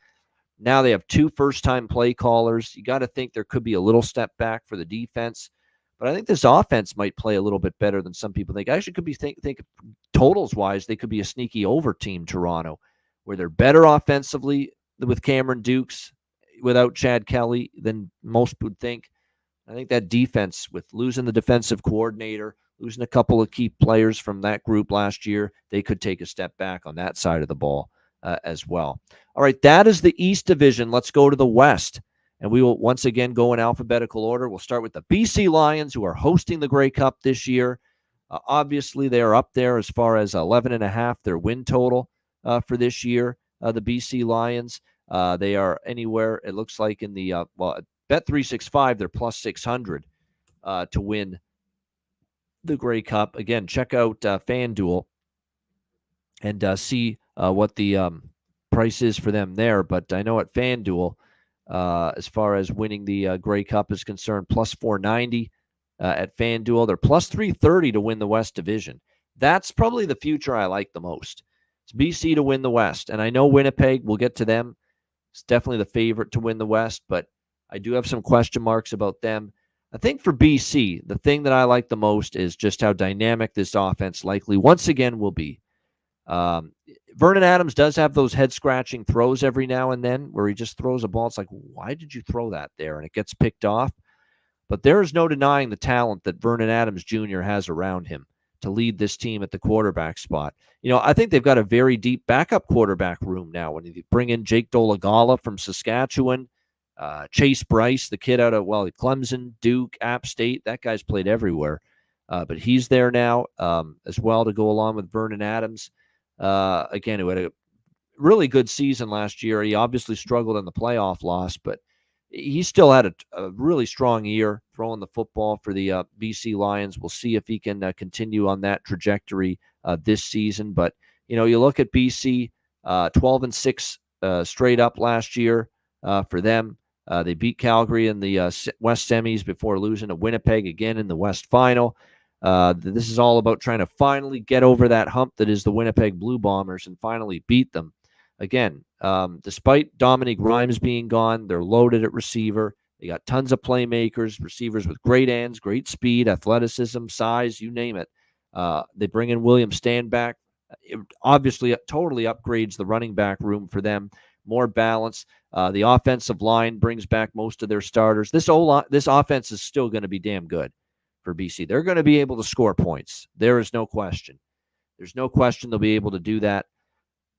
Now they have 2 first-time play callers. You got to think there could be a little step back for the defense. But I think this offense might play a little bit better than some people think. I actually could be think totals-wise, they could be a sneaky over team, Toronto, where they're better offensively with Cameron Dukes without Chad Kelly than most would think. I think that defense, with losing the defensive coordinator, losing a couple of key players from that group last year, they could take a step back on that side of the ball as well. All right, that is the East Division. Let's go to the West, and we will once again go in alphabetical order. We'll start with the BC Lions, who are hosting the Grey Cup this year. Obviously, they are up there as far as 11.5, their win total for this year, the BC Lions. They are anywhere, it looks like, in the Bet365, they're plus 600 to win the Grey Cup. Again, check out FanDuel and see what the price is for them there. But I know at FanDuel, as far as winning the Grey Cup is concerned, plus 490 at FanDuel. They're plus 330 to win the West Division. That's probably the future I like the most. It's BC to win the West. And I know Winnipeg, we'll get to them. It's definitely the favorite to win the West, but I do have some question marks about them. I think for BC, the thing that I like the most is just how dynamic this offense likely once again will be. Vernon Adams does have those head-scratching throws every now and then where he just throws a ball. It's like, why did you throw that there? And it gets picked off. But there is no denying the talent that Vernon Adams Jr. has around him to lead this team at the quarterback spot. I think they've got a very deep backup quarterback room now. When you bring in Jake Dolegala from Saskatchewan, Chase Bryce, the kid out of, Clemson, Duke, App State, that guy's played everywhere. But he's there now as well to go along with Vernon Adams. Again, who had a really good season last year. He obviously struggled in the playoff loss, but he still had a really strong year throwing the football for the BC Lions. We'll see if he can continue on that trajectory this season. But, you look at BC, 12-6 straight up last year for them. They beat Calgary in the West semis before losing to Winnipeg again in the West final. This is all about trying to finally get over that hump that is the Winnipeg Blue Bombers and finally beat them. Again, despite Dominique Rhymes being gone, they're loaded at receiver. They got tons of playmakers, receivers with great hands, great speed, athleticism, size, you name it. They bring in William Stanback. It obviously totally upgrades the running back room for them. More balance. The offensive line brings back most of their starters. This offense is still going to be damn good for BC. They're going to be able to score points. There is no question. There's no question they'll be able to do that.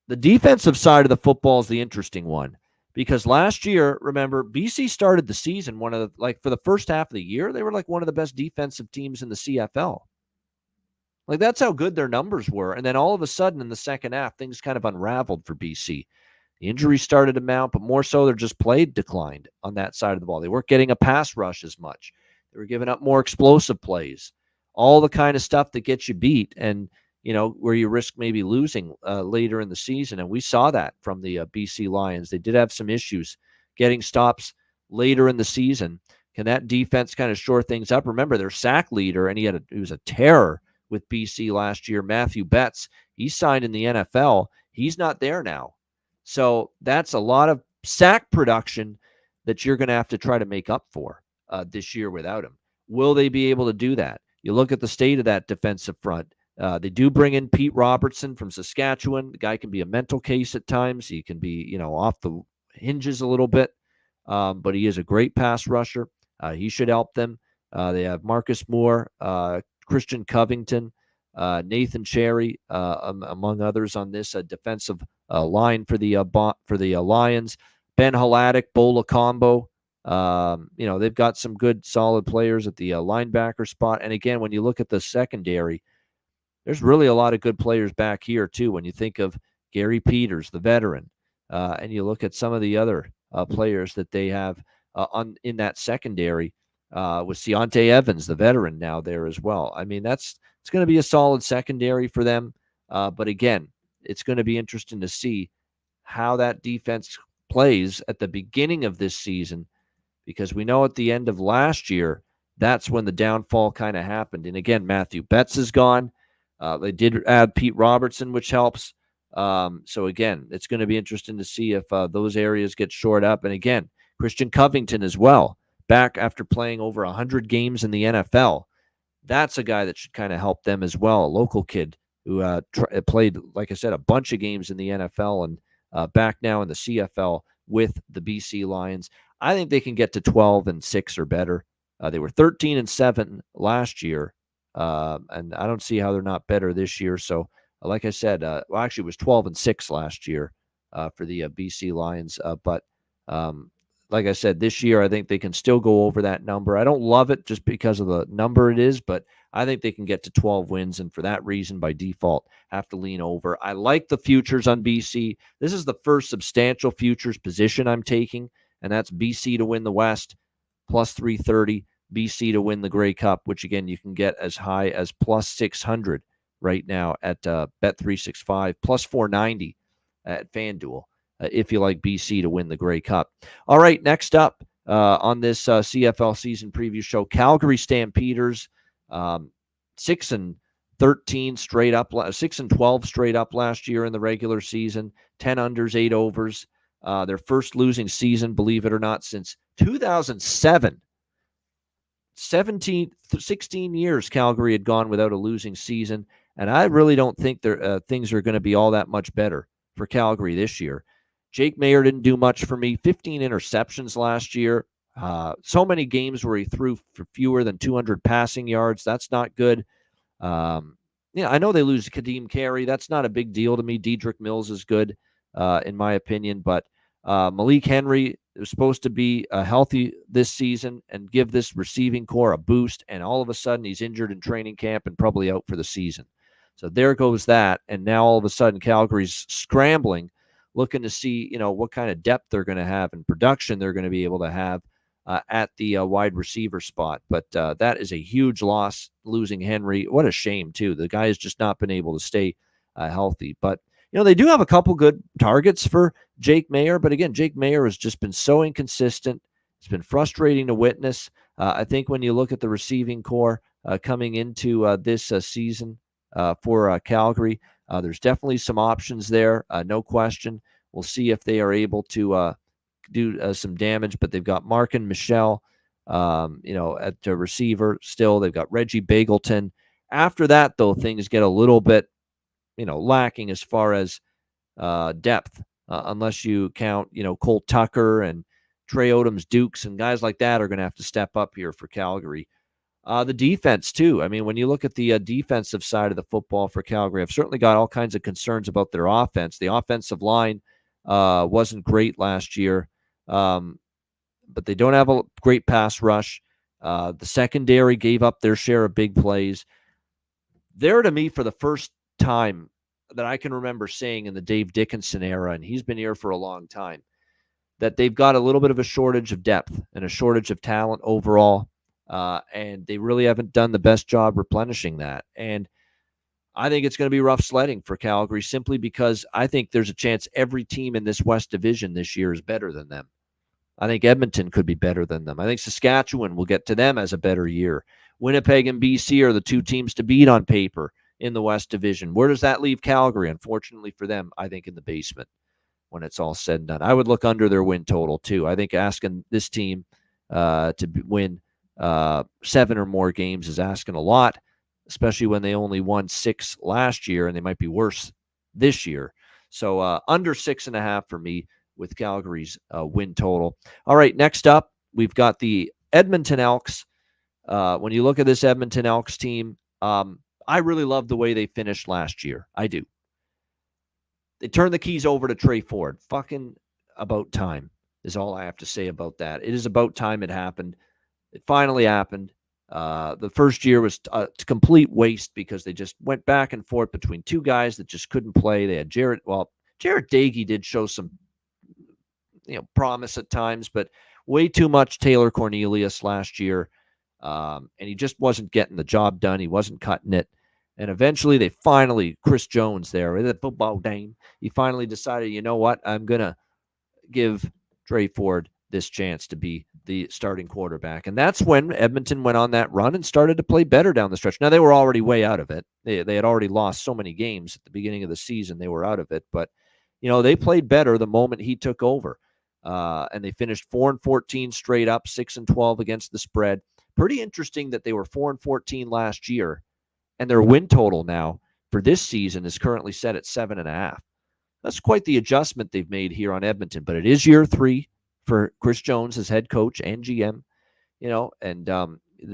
The defensive side of the football is the interesting one because last year, remember, BC started the season for the first half of the year, they were like one of the best defensive teams in the CFL. Like, that's how good their numbers were. And then all of a sudden in the second half, things kind of unraveled for BC. The injuries started to mount, but more so their just play declined on that side of the ball. They weren't getting a pass rush as much. They were giving up more explosive plays, all the kind of stuff that gets you beat and, where you risk maybe losing later in the season. And we saw that from the BC Lions. They did have some issues getting stops later in the season. Can that defense kind of shore things up? Remember, their sack leader, and he was a terror with BC last year, Matthew Betts. He signed in the NFL. He's not there now. So that's a lot of sack production that you're going to have to try to make up for this year without him. Will they be able to do that? You look at the state of that defensive front. They do bring in Pete Robertson from Saskatchewan. The guy can be a mental case at times. He can be, off the hinges a little bit, but he is a great pass rusher. He should help them. They have Marcus Moore, Christian Covington, Nathan Cherry, among others on this defensive line for the Lions. Ben Haladik, Bola Combo. They've got some good, solid players at the linebacker spot. And again, when you look at the secondary, there's really a lot of good players back here, too, when you think of Gary Peters, the veteran, and you look at some of the other players that they have in that secondary with Deontay Evans, the veteran, now there as well. I mean, it's going to be a solid secondary for them. But again, it's going to be interesting to see how that defense plays at the beginning of this season, because we know at the end of last year, that's when the downfall kind of happened. And again, Matthew Betts is gone. They did add Pete Robertson, which helps. So again, it's going to be interesting to see if those areas get shored up. And again, Christian Covington as well, back after playing over 100 games in the NFL. That's a guy that should kind of help them as well. A local kid who played, like I said, a bunch of games in the NFL and back now in the CFL with the BC Lions. I think they can get to 12-6 or better. They were 13-7 last year. And I don't see how they're not better this year. So, like I said, actually it was 12-6 last year for the BC Lions. But like I said, this year I think they can still go over that number. I don't love it just because of the number it is, but I think they can get to 12 wins. And for that reason, by default, have to lean over. I like the futures on BC. This is the first substantial futures position I'm taking, and that's BC to win the West, plus 330. BC to win the Grey Cup, which again you can get as high as plus 600 right now at Bet365, plus 490 at FanDuel if you like BC to win the Grey Cup. All right, next up on this CFL season preview show, Calgary Stampeders, 6-13 straight up, 6-12 straight up last year in the regular season, 10 unders, 8 overs. Their first losing season, believe it or not, since 2007. 16 years Calgary had gone without a losing season. And I really don't think things are going to be all that much better for Calgary this year. Jake Maier didn't do much for me. 15 interceptions last year. So many games where he threw for fewer than 200 passing yards. That's not good. I know they lose Kadeem Carey. That's not a big deal to me. Dedrick Mills is good, in my opinion. But Malik Henry was supposed to be healthy this season and give this receiving core a boost. And all of a sudden, he's injured in training camp and probably out for the season. So there goes that. And now all of a sudden, Calgary's scrambling, looking to see, what kind of depth they're going to have and production they're going to be able to have at the wide receiver spot. But that is a huge loss, losing Henry. What a shame, too. The guy has just not been able to stay healthy. But, they do have a couple good targets for Jake Maier. But again, Jake Maier has just been so inconsistent. It's been frustrating to witness. I think when you look at the receiving core coming into this season for Calgary, there's definitely some options there, no question. We'll see if they are able to do some damage, but they've got Markin Michel, at the receiver still. They've got Reggie Bagleton. After that, though, things get a little bit, lacking as far as depth, unless you count, Colt Tucker and Trey Odoms Dukes and guys like that are going to have to step up here for Calgary. The defense, too. I mean, when you look at the defensive side of the football for Calgary, I've certainly got all kinds of concerns about their offense. The offensive line wasn't great last year, but they don't have a great pass rush. The secondary gave up their share of big plays. There, to me, for the first time that I can remember saying in the Dave Dickinson era, and he's been here for a long time, that they've got a little bit of a shortage of depth and a shortage of talent overall. And they really haven't done the best job replenishing that. And I think it's going to be rough sledding for Calgary, simply because I think there's a chance every team in this West Division this year is better than them. I think Edmonton could be better than them. I think Saskatchewan will get to them as a better year. Winnipeg and BC are the two teams to beat on paper in the West Division. Where does that leave Calgary? Unfortunately for them, I think in the basement when it's all said and done. I would look under their win total, too. I think asking this team to win 7 or more games is asking a lot, especially when they only won 6 last year, and they might be worse this year. So under 6.5 for me with Calgary's win total. All right, next up, we've got the Edmonton Elks. When you look at this Edmonton Elks team, I really love the way they finished last year. I do. They turned the keys over to Trey Ford. Fucking about time is all I have to say about that. It is about time it happened. It finally happened. The first year was a complete waste because they just went back and forth between two guys that just couldn't play. They had Jared Dagey did show some, promise at times, but way too much Taylor Cornelius last year. And he just wasn't getting the job done. He wasn't cutting it. And eventually Chris Jones there, the football dame, he finally decided, you know what? I'm going to give Trey Ford this chance to be the starting quarterback. And that's when Edmonton went on that run and started to play better down the stretch. Now, they were already way out of it. They had already lost so many games at the beginning of the season. They were out of it. But, they played better the moment he took over. And they finished 4-14 straight up, 6-12 against the spread. Pretty interesting that they were 4-14 last year. And their win total now for this season is currently set at 7.5. That's quite the adjustment they've made here on Edmonton. But it is year 3 for Chris Jones as head coach and GM, and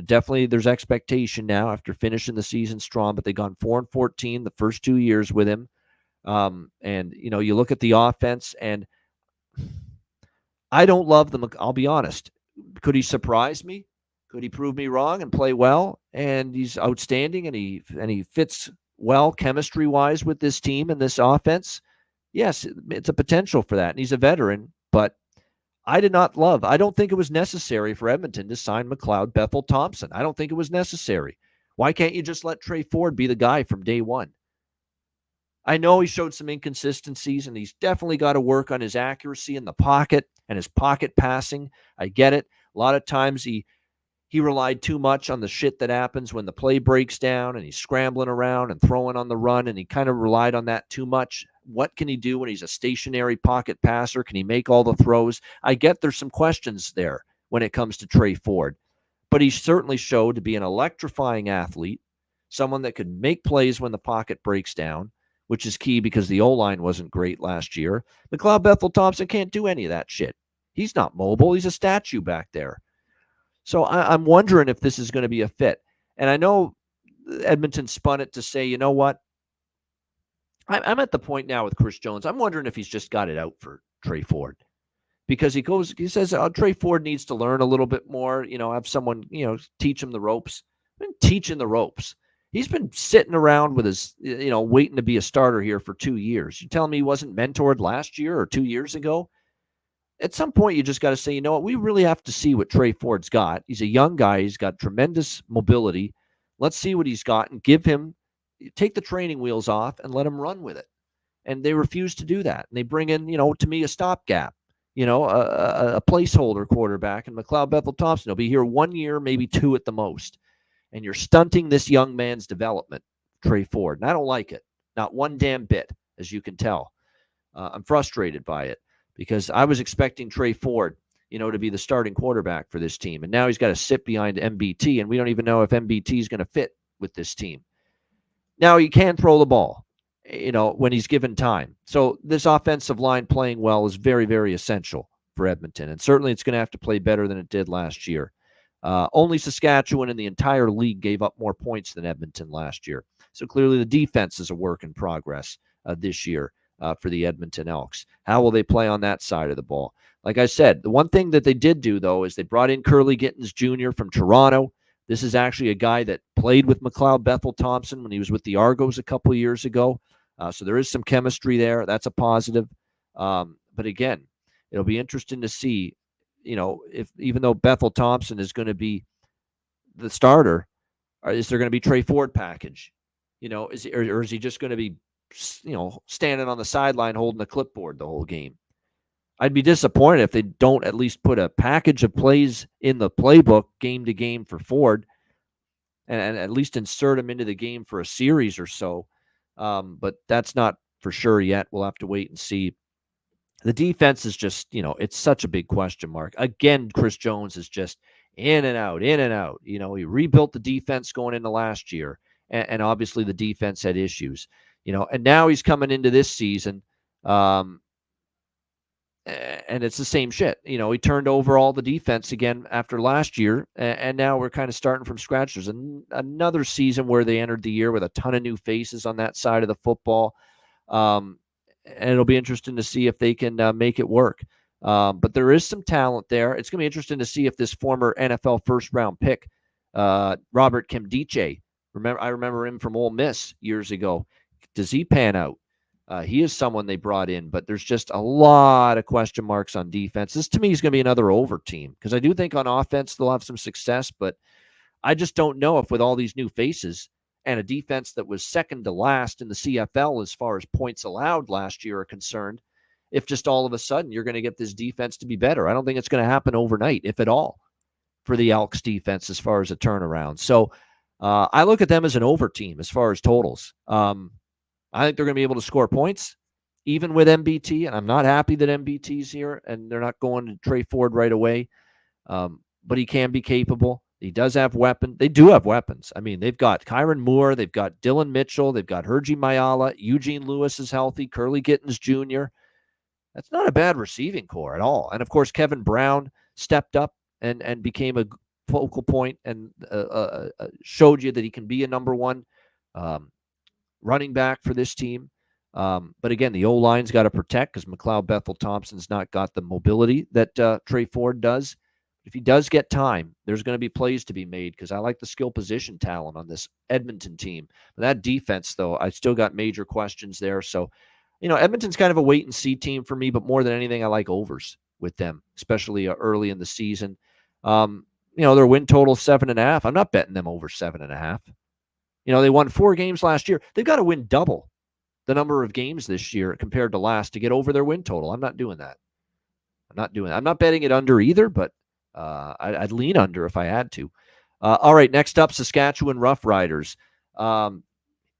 definitely there's expectation now after finishing the season strong, but they've gone 4-14 the first 2 years with him. And, you look at the offense, and I don't love them. I'll be honest. Could he surprise me? Could he prove me wrong and play well? And he's outstanding, and he fits well chemistry-wise with this team and this offense. Yes, it's a potential for that, and he's a veteran, but I don't think it was necessary for Edmonton to sign McLeod Bethel Thompson. I don't think it was necessary. Why can't you just let Trey Ford be the guy from day one? I know he showed some inconsistencies, and he's definitely got to work on his accuracy in the pocket and his pocket passing. I get it. A lot of times he relied too much on the shit that happens when the play breaks down and he's scrambling around and throwing on the run, and he kind of relied on that too much. What can he do when he's a stationary pocket passer? Can he make all the throws? I get there's some questions there when it comes to Trey Ford, but he certainly showed to be an electrifying athlete, someone that could make plays when the pocket breaks down, which is key because the O-line wasn't great last year. McLeod Bethel-Thompson can't do any of that shit. He's not mobile. He's a statue back there. So I'm wondering if this is going to be a fit. And I know Edmonton spun it to say, you know what? I'm at the point now with Chris Jones. I'm wondering if he's just got it out for Trey Ford. Because he says, Trey Ford needs to learn a little bit more, have someone, teach him the ropes. I've been teaching the ropes. He's been sitting around with his, waiting to be a starter here for 2 years. You telling me he wasn't mentored last year or 2 years ago? At some point, you just got to say, you know what, we really have to see what Trey Ford's got. He's a young guy. He's got tremendous mobility. Let's see what he's got and take the training wheels off and let him run with it. And they refuse to do that. And they bring in, to me, a stopgap. A placeholder quarterback, and McLeod Bethel-Thompson will be here 1 year, maybe 2 at the most. And you're stunting this young man's development, Trey Ford. And I don't like it. Not one damn bit, as you can tell. I'm frustrated by it because I was expecting Trey Ford, to be the starting quarterback for this team. And now he's got to sit behind MBT, and we don't even know if MBT is going to fit with this team. Now, he can throw the ball, when he's given time. So this offensive line playing well is very, very essential for Edmonton. And certainly it's going to have to play better than it did last year. Only Saskatchewan in the entire league gave up more points than Edmonton last year. So clearly the defense is a work in progress this year for the Edmonton Elks. How will they play on that side of the ball? Like I said, the one thing that they did do, though, is they brought in Curly Gittens Jr. from Toronto. This is actually a guy that played with McLeod Bethel-Thompson when he was with the Argos a couple of years ago. So there is some chemistry there. That's a positive. But again, it'll be interesting to see, if even though Bethel-Thompson is going to be the starter, is there going to be Trey Ford package? Or is he just going to be, standing on the sideline holding a clipboard the whole game? I'd be disappointed if they don't at least put a package of plays in the playbook game to game for Ford and at least insert him into the game for a series or so. But that's not for sure yet. We'll have to wait and see. The defense is just, it's such a big question mark. Again, Chris Jones is just in and out, in and out. He rebuilt the defense going into last year, and obviously the defense had issues, and now he's coming into this season, and it's the same shit. He turned over all the defense again after last year, and now we're kind of starting from scratch. There's another season where they entered the year with a ton of new faces on that side of the football, and it'll be interesting to see if they can make it work. But there is some talent there. It's going to be interesting to see if this former NFL first-round pick, Robert Nkemdiche, I remember him from Ole Miss years ago. Does he pan out? He is someone they brought in, but there's just a lot of question marks on defense. This, to me, is going to be another over team because I do think on offense they'll have some success, but I just don't know if with all these new faces and a defense that was second to last in the CFL as far as points allowed last year are concerned, if just all of a sudden you're going to get this defense to be better. I don't think it's going to happen overnight, if at all, for the Elks defense as far as a turnaround. So I look at them as an over team as far as totals. I think they're going to be able to score points, even with MBT, and I'm not happy that MBT's here, and they're not going to Trey Ford right away, but he can be capable. He does have weapons. They do have weapons. I mean, they've got Kyron Moore, they've got Dylan Mitchell, they've got Hergy Mayala, Eugene Lewis is healthy, Curly Gittens Jr. That's not a bad receiving core at all. And, of course, Kevin Brown stepped up and became a focal point and showed you that he can be a number one running back for this team. But again, the O-line's got to protect because McLeod Bethel-Thompson's not got the mobility that Trey Ford does. If he does get time, there's going to be plays to be made because I like the skill position talent on this Edmonton team. But that defense, though, I still got major questions there. So, Edmonton's kind of a wait-and-see team for me, but more than anything, I like overs with them, especially early in the season. Their win total 7.5. I'm not betting them over 7.5. They won 4 games last year. They've got to win double the number of games this year compared to last to get over their win total. I'm not doing that. I'm not betting it under either, but I'd lean under if I had to. All right, next up, Saskatchewan Roughriders.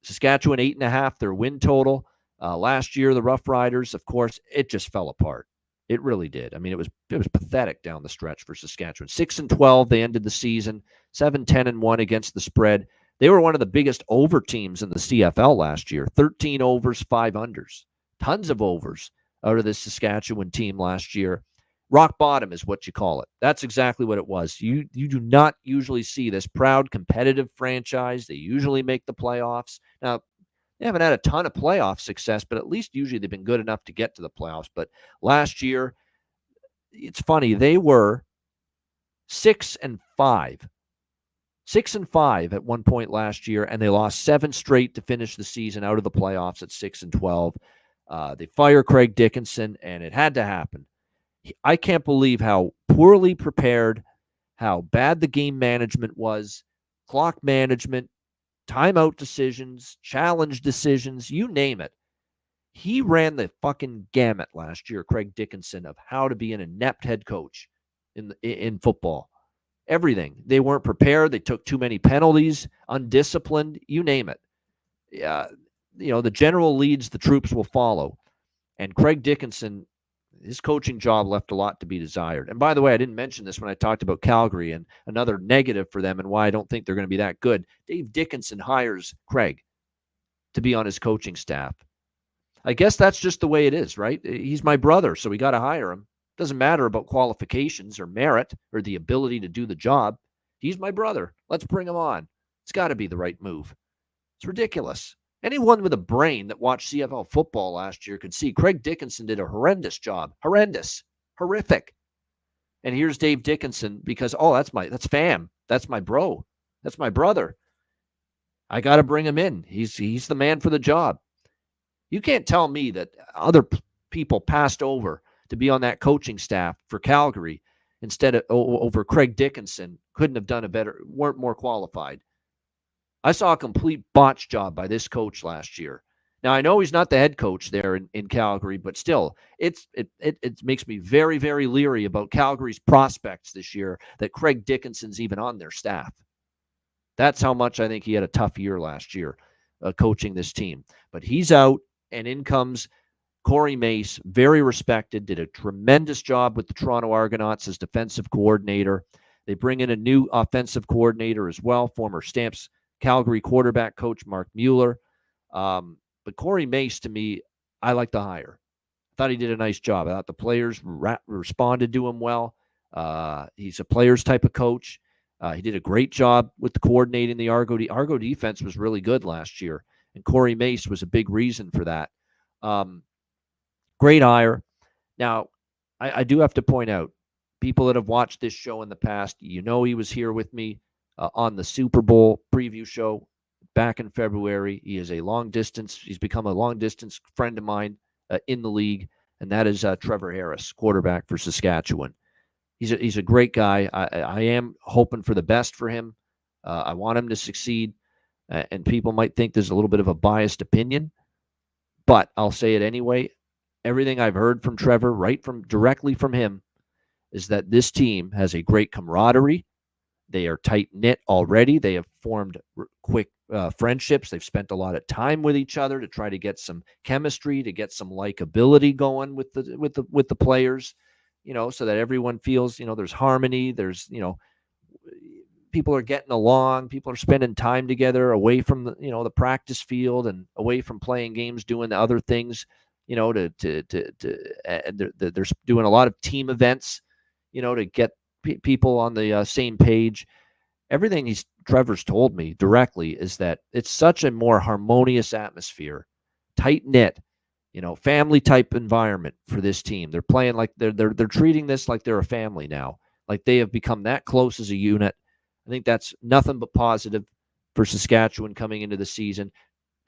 Saskatchewan 8.5, their win total. Last year, the Roughriders, of course, it just fell apart. It really did. I mean, it was pathetic down the stretch for Saskatchewan. 6-12, they ended the season. 7-10-1 against the spread. They were one of the biggest over teams in the CFL last year. 13 overs, 5 unders. Tons of overs out of the Saskatchewan team last year. Rock bottom is what you call it. That's exactly what it was. You do not usually see this proud, competitive franchise. They usually make the playoffs. Now, they haven't had a ton of playoff success, but at least usually they've been good enough to get to the playoffs. But last year, it's funny, they were 6-5. 6-5 at one point last year, and they lost 7 straight to finish the season out of the playoffs at 6-12. They fire Craig Dickinson, and it had to happen. I can't believe how poorly prepared, how bad the game management was, clock management, timeout decisions, challenge decisions, you name it. He ran the fucking gamut last year, Craig Dickinson, of how to be an inept head coach in football. Everything. They weren't prepared. They took too many penalties, undisciplined, you name it. The general leads, the troops will follow. And Craig Dickinson, his coaching job left a lot to be desired. And by the way, I didn't mention this when I talked about Calgary, and another negative for them and why I don't think they're going to be that good. Dave Dickinson hires Craig to be on his coaching staff. I guess that's just the way it is, right? He's my brother, so we got to hire him. Doesn't matter about qualifications or merit or the ability to do the job. He's my brother. Let's bring him on. It's got to be the right move. It's ridiculous. Anyone with a brain that watched CFL football last year could see Craig Dickinson did a horrendous job. Horrendous. Horrific. And here's Dave Dickinson because, that's fam. That's my bro. That's my brother. I got to bring him in. He's the man for the job. You can't tell me that other people passed over to be on that coaching staff for Calgary instead of over Craig Dickinson, couldn't have done weren't more qualified. I saw a complete botch job by this coach last year. Now, I know he's not the head coach there in Calgary, but still, it makes me very, very leery about Calgary's prospects this year that Craig Dickinson's even on their staff. That's how much I think he had a tough year last year coaching this team. But he's out, and in comes Corey Mace, very respected, did a tremendous job with the Toronto Argonauts as defensive coordinator. They bring in a new offensive coordinator as well, former Stamps Calgary quarterback coach Mark Mueller. But Corey Mace, to me, I like the hire. I thought he did a nice job. I thought the players responded to him well. He's a players type of coach. He did a great job with the coordinating the Argo defense was really good last year, and Corey Mace was a big reason for that. Great hire. Now, I do have to point out, people that have watched this show in the past, he was here with me on the Super Bowl preview show back in February. He's become a long-distance friend of mine in the league, and that is Trevor Harris, quarterback for Saskatchewan. He's a great guy. I am hoping for the best for him. I want him to succeed, and people might think there's a little bit of a biased opinion, but I'll say it anyway. Everything I've heard from Trevor, directly from him, is that this team has a great camaraderie. They are tight-knit already. They have formed quick friendships. They've spent a lot of time with each other to try to get some chemistry, to get some likability going with the players, so that everyone feels, there's harmony. There's, people are getting along. People are spending time together away from the practice field and away from playing games, doing the other things. They're doing a lot of team events, to get people on the same page. Everything Trevor's told me directly is that it's such a more harmonious atmosphere, tight knit, family type environment for this team. They're playing like they're treating this like they're a family now, like they have become that close as a unit. I think that's nothing but positive for Saskatchewan coming into the season.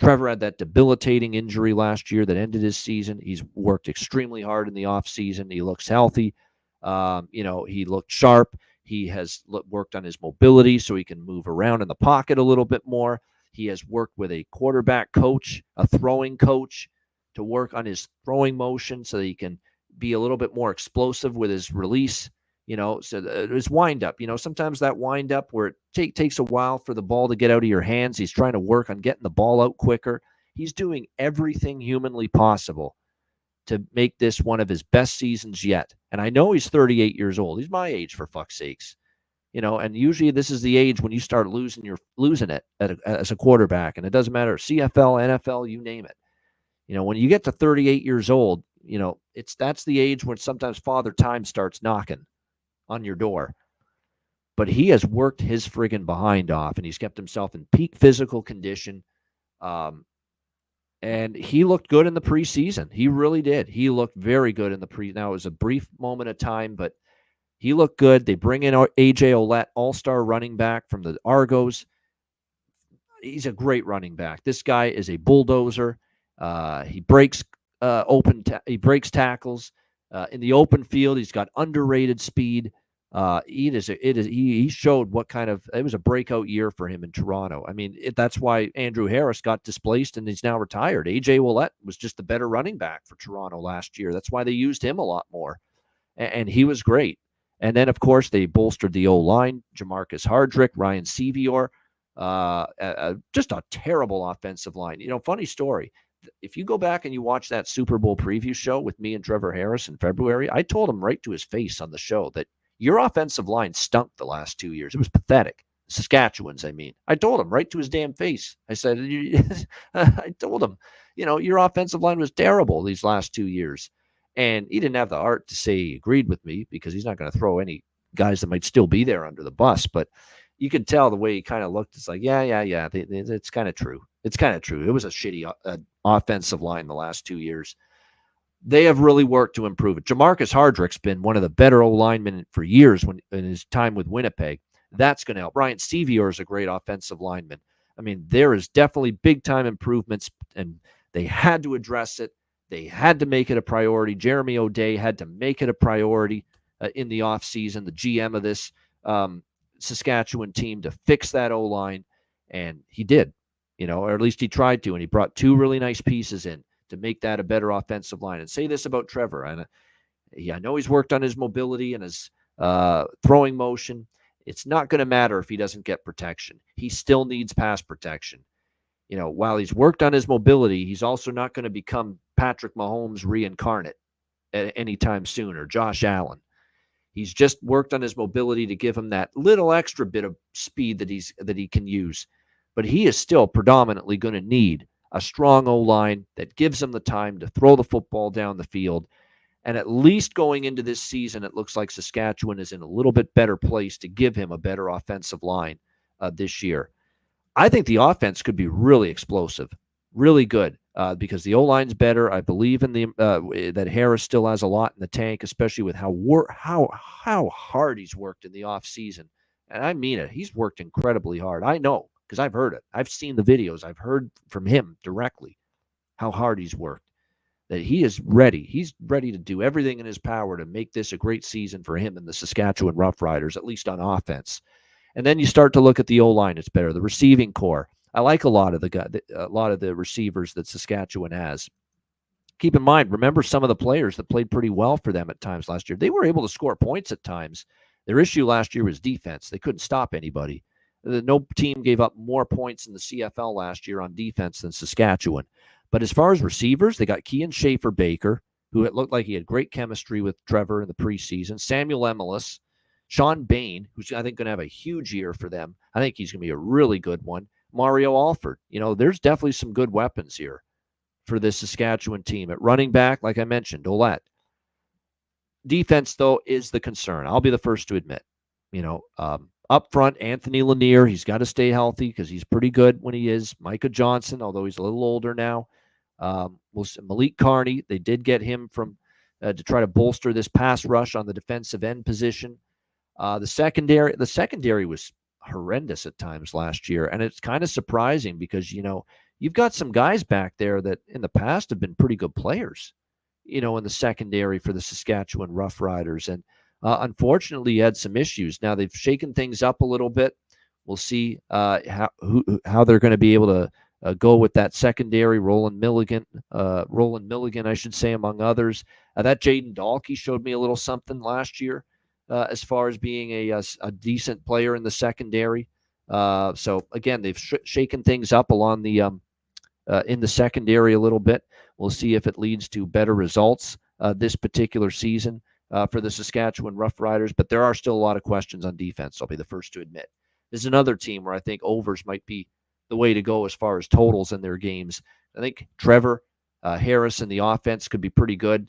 Trevor had that debilitating injury last year that ended his season. He's worked extremely hard in the offseason. He looks healthy. He looked sharp. He has worked on his mobility so he can move around in the pocket a little bit more. He has worked with a quarterback coach, a throwing coach, to work on his throwing motion so that he can be a little bit more explosive with his release. So his wind-up, sometimes that wind-up where it takes a while for the ball to get out of your hands. He's trying to work on getting the ball out quicker. He's doing everything humanly possible to make this one of his best seasons yet. And I know he's 38 years old. He's my age, for fuck's sakes. And usually this is the age when you start losing it as a quarterback, and it doesn't matter, CFL, NFL, you name it. When you get to 38 years old, that's the age when sometimes Father Time starts knocking on your door. But he has worked his friggin' behind off, and he's kept himself in peak physical condition. And he looked good in the preseason. He really did. He looked very good in the Now, it was a brief moment of time, but he looked good. They bring in A.J. Ouellette, all-star running back from the Argos. He's a great running back. This guy is a bulldozer. He breaks he breaks tackles in the open field. He's got underrated speed. He showed what kind of, it was a breakout year for him in Toronto. I mean, that's why Andrew Harris got displaced and he's now retired. A.J. Ouellette was just the better running back for Toronto last year. That's why they used him a lot more, and he was great. And then, of course, they bolstered the O-line, Jamarcus Hardrick, Ryan Sevior, just a terrible offensive line. Funny story. If you go back and you watch that Super Bowl preview show with me and Trevor Harris in February, I told him right to his face on the show that your offensive line stunk the last 2 years. It was pathetic. Saskatchewan's, I mean. I told him right to his damn face. I said, I told him, your offensive line was terrible these last 2 years. And he didn't have the heart to say he agreed with me, because he's not going to throw any guys that might still be there under the bus. But you could tell the way he kind of looked. It's like, yeah. It's kind of true. It's kind of true. It was a shitty offensive line the last 2 years. They have really worked to improve it. Jamarcus Hardrick's been one of the better O-linemen for years in his time with Winnipeg. That's going to help. Ryan Sevior is a great offensive lineman. I mean, there is definitely big-time improvements, and they had to address it. They had to make it a priority. Jeremy O'Day had to make it a priority in the offseason, the GM of this Saskatchewan team, to fix that O-line, and he did, or at least he tried to, and he brought two really nice pieces in to make that a better offensive line. And say this about Trevor, and I know he's worked on his mobility and his throwing motion. It's not going to matter if he doesn't get protection. He still needs pass protection. While he's worked on his mobility, he's also not going to become Patrick Mahomes reincarnate anytime soon, or Josh Allen. He's just worked on his mobility to give him that little extra bit of speed that he can use. But he is still predominantly going to need a strong O-line that gives him the time to throw the football down the field. And at least going into this season, it looks like Saskatchewan is in a little bit better place to give him a better offensive line this year. I think the offense could be really explosive, really good, because the O-line's better. I believe in that Harris still has a lot in the tank, especially with how hard he's worked in the offseason. And I mean it. He's worked incredibly hard. I know, because I've heard it. I've seen the videos. I've heard from him directly how hard he's worked, that he is ready. He's ready to do everything in his power to make this a great season for him and the Saskatchewan Roughriders, at least on offense. And then you start to look at the O-line. It's better. The receiving core. I like a lot of the receivers that Saskatchewan has. Keep in mind, remember some of the players that played pretty well for them at times last year. They were able to score points at times. Their issue last year was defense. They couldn't stop anybody. No team gave up more points in the CFL last year on defense than Saskatchewan. But as far as receivers, they got Kean Schaefer-Baker, who it looked like he had great chemistry with Trevor in the preseason. Samuel Emelis, Sean Bain, who's I think going to have a huge year for them. I think he's going to be a really good one. Mario Alford. There's definitely some good weapons here for this Saskatchewan team. At running back, like I mentioned, Ouellette. Defense, though, is the concern. I'll be the first to admit. Up front, Anthony Lanier, he's got to stay healthy because he's pretty good when he is. Micah Johnson, although he's a little older now. Malik Carney, they did get him from to try to bolster this pass rush on the defensive end position. The secondary was horrendous at times last year, and it's kind of surprising because you've got some guys back there that in the past have been pretty good players, in the secondary for the Saskatchewan Roughriders, and unfortunately you had some issues. Now they've shaken things up a little bit. We'll see how they're going to be able to go with that secondary. Roland Milligan, I should say, among others. That Jaden Dahlke showed me a little something last year. As far as being a decent player in the secondary. So, again, they've shaken things up along in the secondary a little bit. We'll see if it leads to better results this particular season. for the Saskatchewan Roughriders, but there are still a lot of questions on defense. I'll be the first to admit. There's another team where I think overs might be the way to go as far as totals in their games. I think Trevor Harris and the offense could be pretty good.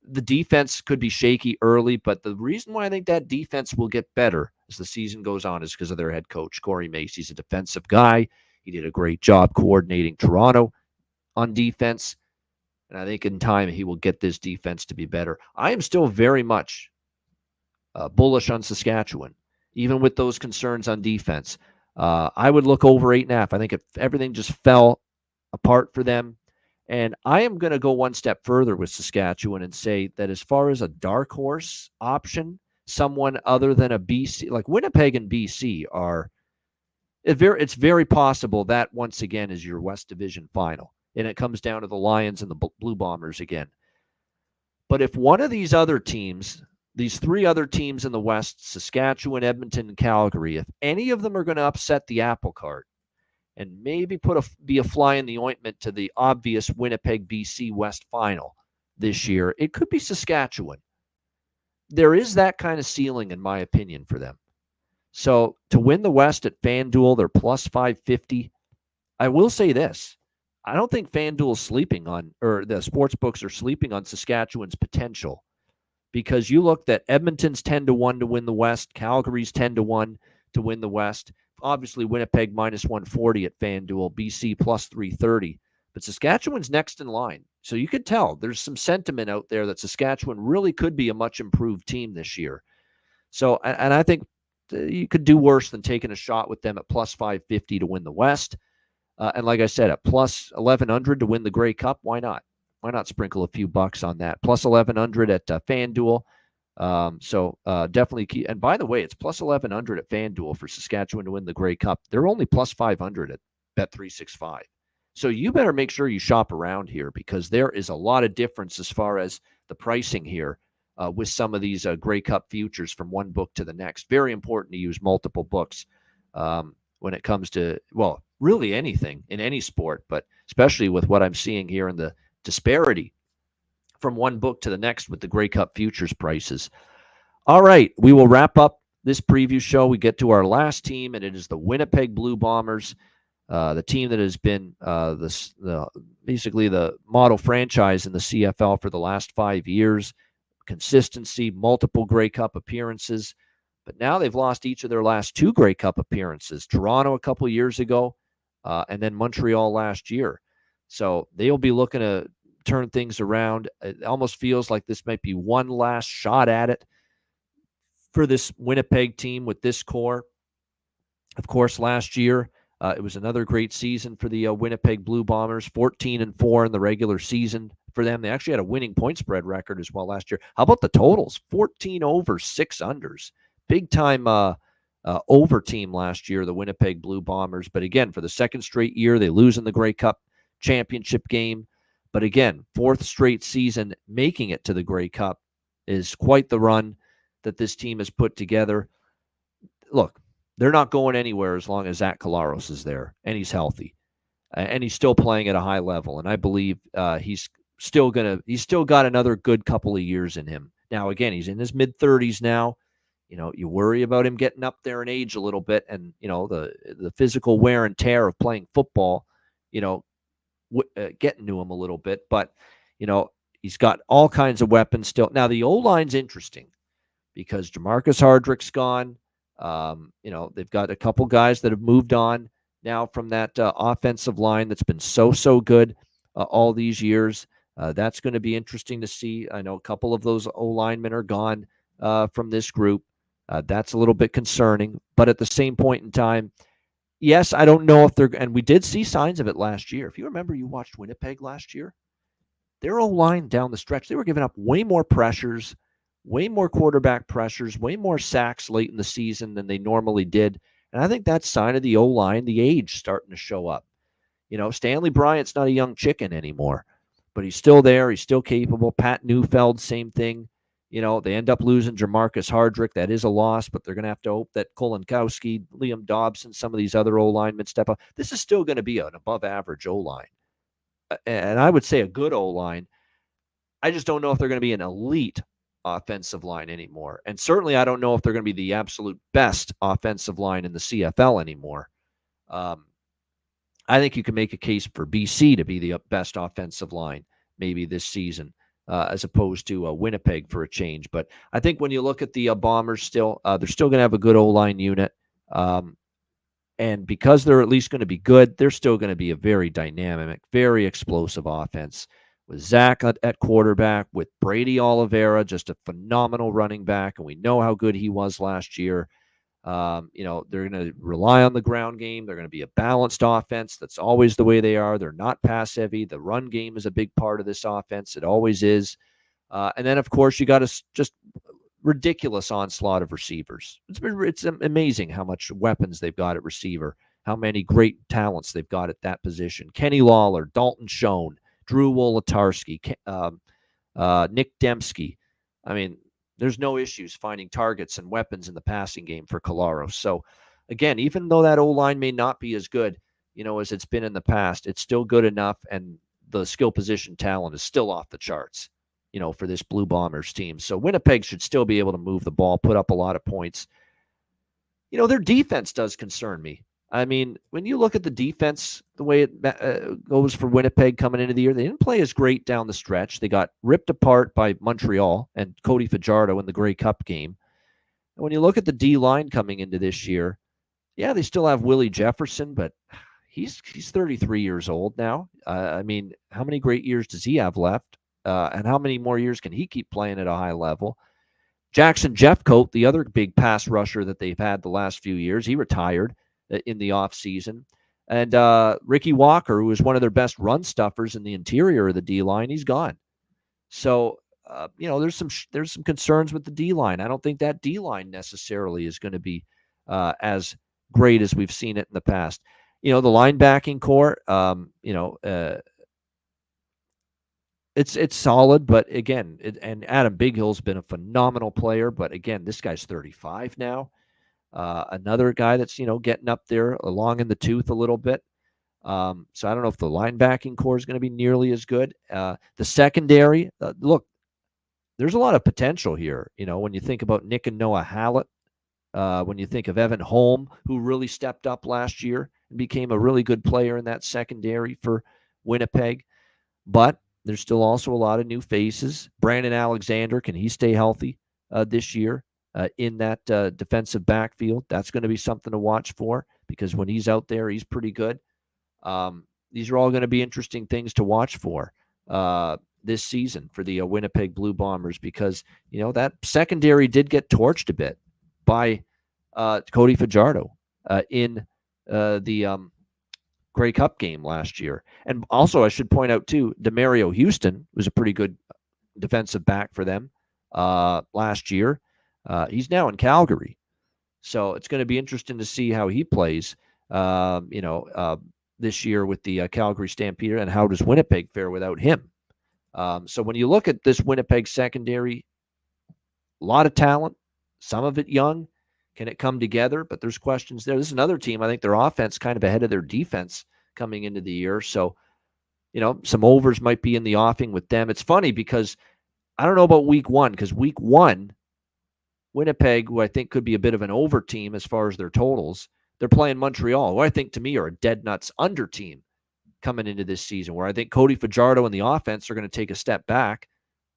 The defense could be shaky early, but the reason why I think that defense will get better as the season goes on is because of their head coach, Corey Macy's a defensive guy. He did a great job coordinating Toronto on defense, and I think in time he will get this defense to be better. I am still very much bullish on Saskatchewan, even with those concerns on defense. I would look over 8.5. I think if everything just fell apart for them. And I am going to go one step further with Saskatchewan and say that as far as a dark horse option, someone other than a BC, like Winnipeg and BC are, it's very possible that once again is your West Division final. And it comes down to the Lions and the Blue Bombers again. But if one of these other teams, these three other teams in the West, Saskatchewan, Edmonton, and Calgary, if any of them are going to upset the apple cart, and maybe be a fly in the ointment to the obvious Winnipeg BC West final this year, it could be Saskatchewan. There is that kind of ceiling, in my opinion, for them. So to win the West at FanDuel, they're plus 550. I will say this. I don't think FanDuel's sleeping on, or the sports books are sleeping on Saskatchewan's potential, because you looked at Edmonton's 10-1 to win the West, Calgary's 10-1 to win the West. Obviously, Winnipeg minus 140 at FanDuel, BC plus 330. But Saskatchewan's next in line. So you could tell there's some sentiment out there that Saskatchewan really could be a much improved team this year. So, and I think you could do worse than taking a shot with them at plus 550 to win the West. And like I said, at plus 1,100 to win the Grey Cup, why not? Why not sprinkle a few bucks on that? Plus 1,100 at FanDuel. So definitely key. And by the way, it's plus 1,100 at FanDuel for Saskatchewan to win the Grey Cup. They're only plus 500 at Bet365. So you better make sure you shop around here, because there is a lot of difference as far as the pricing here with some of these Grey Cup futures from one book to the next. Very important to use multiple books when it comes to, well, really anything in any sport, but especially with what I'm seeing here in the disparity from one book to the next with the Grey Cup futures prices. All right, we will wrap up this preview show. We get to our last team, and it is the Winnipeg Blue Bombers, the team that has been basically the model franchise in the CFL for the last 5 years. Consistency, multiple Grey Cup appearances, but now they've lost each of their last 2 Grey Cup appearances. Toronto a couple years ago, and then Montreal last year. So they'll be looking to turn things around. It almost feels like this might be one last shot at it for this Winnipeg team with this core. Of course, last year, it was another great season for the Winnipeg Blue Bombers, 14-4 in the regular season for them. They actually had a winning point spread record as well last year. How about the totals? 14 overs, 6 unders. Big time over team last year, the Winnipeg Blue Bombers. But again, for the second straight year, they lose in the Grey Cup championship game. But again, 4th straight season making it to the Grey Cup is quite the run that this team has put together. Look, they're not going anywhere as long as Zach Collaros is there and he's healthy. And he's still playing at a high level. And I believe he's still got another good couple of years in him. Now, again, he's in his mid-30s now. You know, you worry about him getting up there in age a little bit, and, you know, the physical wear and tear of playing football, you know, getting to him a little bit. But, you know, he's got all kinds of weapons still. Now, the O-line's interesting because Jamarcus Hardrick's gone. You know, they've got a couple guys that have moved on now from that offensive line that's been so good all these years. That's going to be interesting to see. I know a couple of those O-linemen are gone from this group. That's a little bit concerning. But at the same point in time, yes, I don't know if they're – and we did see signs of it last year. If you remember, you watched Winnipeg last year. Their O-line down the stretch, they were giving up way more pressures, way more quarterback pressures, way more sacks late in the season than they normally did. And I think that's a sign of the O-line, the age starting to show up. You know, Stanley Bryant's not a young chicken anymore, but he's still there. He's still capable. Pat Neufeld, same thing. You know, they end up losing Jamarcus Hardrick. That is a loss, but they're going to have to hope that Kolinkowski, Liam Dobson, some of these other O-linemen step up. This is still going to be an above-average O-line. And I would say a good O-line. I just don't know if they're going to be an elite offensive line anymore. And certainly I don't know if they're going to be the absolute best offensive line in the CFL anymore. I think you can make a case for BC to be the best offensive line maybe this season, as opposed to Winnipeg for a change. But I think when you look at the Bombers still, they're still going to have a good O-line unit. And because they're at least going to be good, they're still going to be a very dynamic, very explosive offense with Zach at quarterback, with Brady Oliveira, just a phenomenal running back. And we know how good he was last year. They're going to rely on the ground game. They're going to be a balanced offense. That's always the way they are. They're not pass heavy. The run game is a big part of this offense. It always is. And then, of course, you got to just ridiculous onslaught of receivers. It's amazing how much weapons they've got at receiver, how many great talents they've got at that position. Kenny Lawler, Dalton Schoen, Drew Wolotarski, Nick Dembski. I mean, there's no issues finding targets and weapons in the passing game for Collaros. So, again, even though that O-line may not be as good, as it's been in the past, it's still good enough, and the skill position talent is still off the charts, for this Blue Bombers team. So Winnipeg should still be able to move the ball, put up a lot of points. Their defense does concern me. I mean, when you look at the defense, the way it goes for Winnipeg coming into the year, they didn't play as great down the stretch. They got ripped apart by Montreal and Cody Fajardo in the Grey Cup game. And when you look at the D-line coming into this year, yeah, they still have Willie Jefferson, but he's 33 years old now. I mean, how many great years does he have left? And how many more years can he keep playing at a high level? Jackson Jeffcoat, the other big pass rusher that they've had the last few years, he retired in the offseason. And Ricky Walker, who was one of their best run stuffers in the interior of the D-line, he's gone. So, there's some concerns with the D-line. I don't think that D-line necessarily is going to be as great as we've seen it in the past. The linebacking core, it's solid, but again, and Adam Bighill's been a phenomenal player, but again, this guy's 35 now. Another guy that's, getting up there along in the tooth a little bit. So I don't know if the linebacking core is going to be nearly as good. The secondary, look, there's a lot of potential here. When you think about Nick and Noah Hallett, when you think of Evan Holm, who really stepped up last year and became a really good player in that secondary for Winnipeg. But there's still also a lot of new faces. Brandon Alexander, can he stay healthy this year in that defensive backfield? That's going to be something to watch for, because when he's out there, he's pretty good. These are all going to be interesting things to watch for this season for the Winnipeg Blue Bombers, because, that secondary did get torched a bit by Cody Fajardo in the Grey Cup game last year. And also, I should point out, too, Demario Houston was a pretty good defensive back for them last year. He's now in Calgary. So it's going to be interesting to see how he plays, this year with the Calgary Stampeders, and how does Winnipeg fare without him. So when you look at this Winnipeg secondary, a lot of talent, some of it young. Can it come together? But there's questions there. This is another team, I think their offense kind of ahead of their defense coming into the year. So, some overs might be in the offing with them. It's funny because I don't know about week one, because week one, Winnipeg, who I think could be a bit of an over team as far as their totals, they're playing Montreal, who I think to me are a dead nuts under team coming into this season, where I think Cody Fajardo and the offense are going to take a step back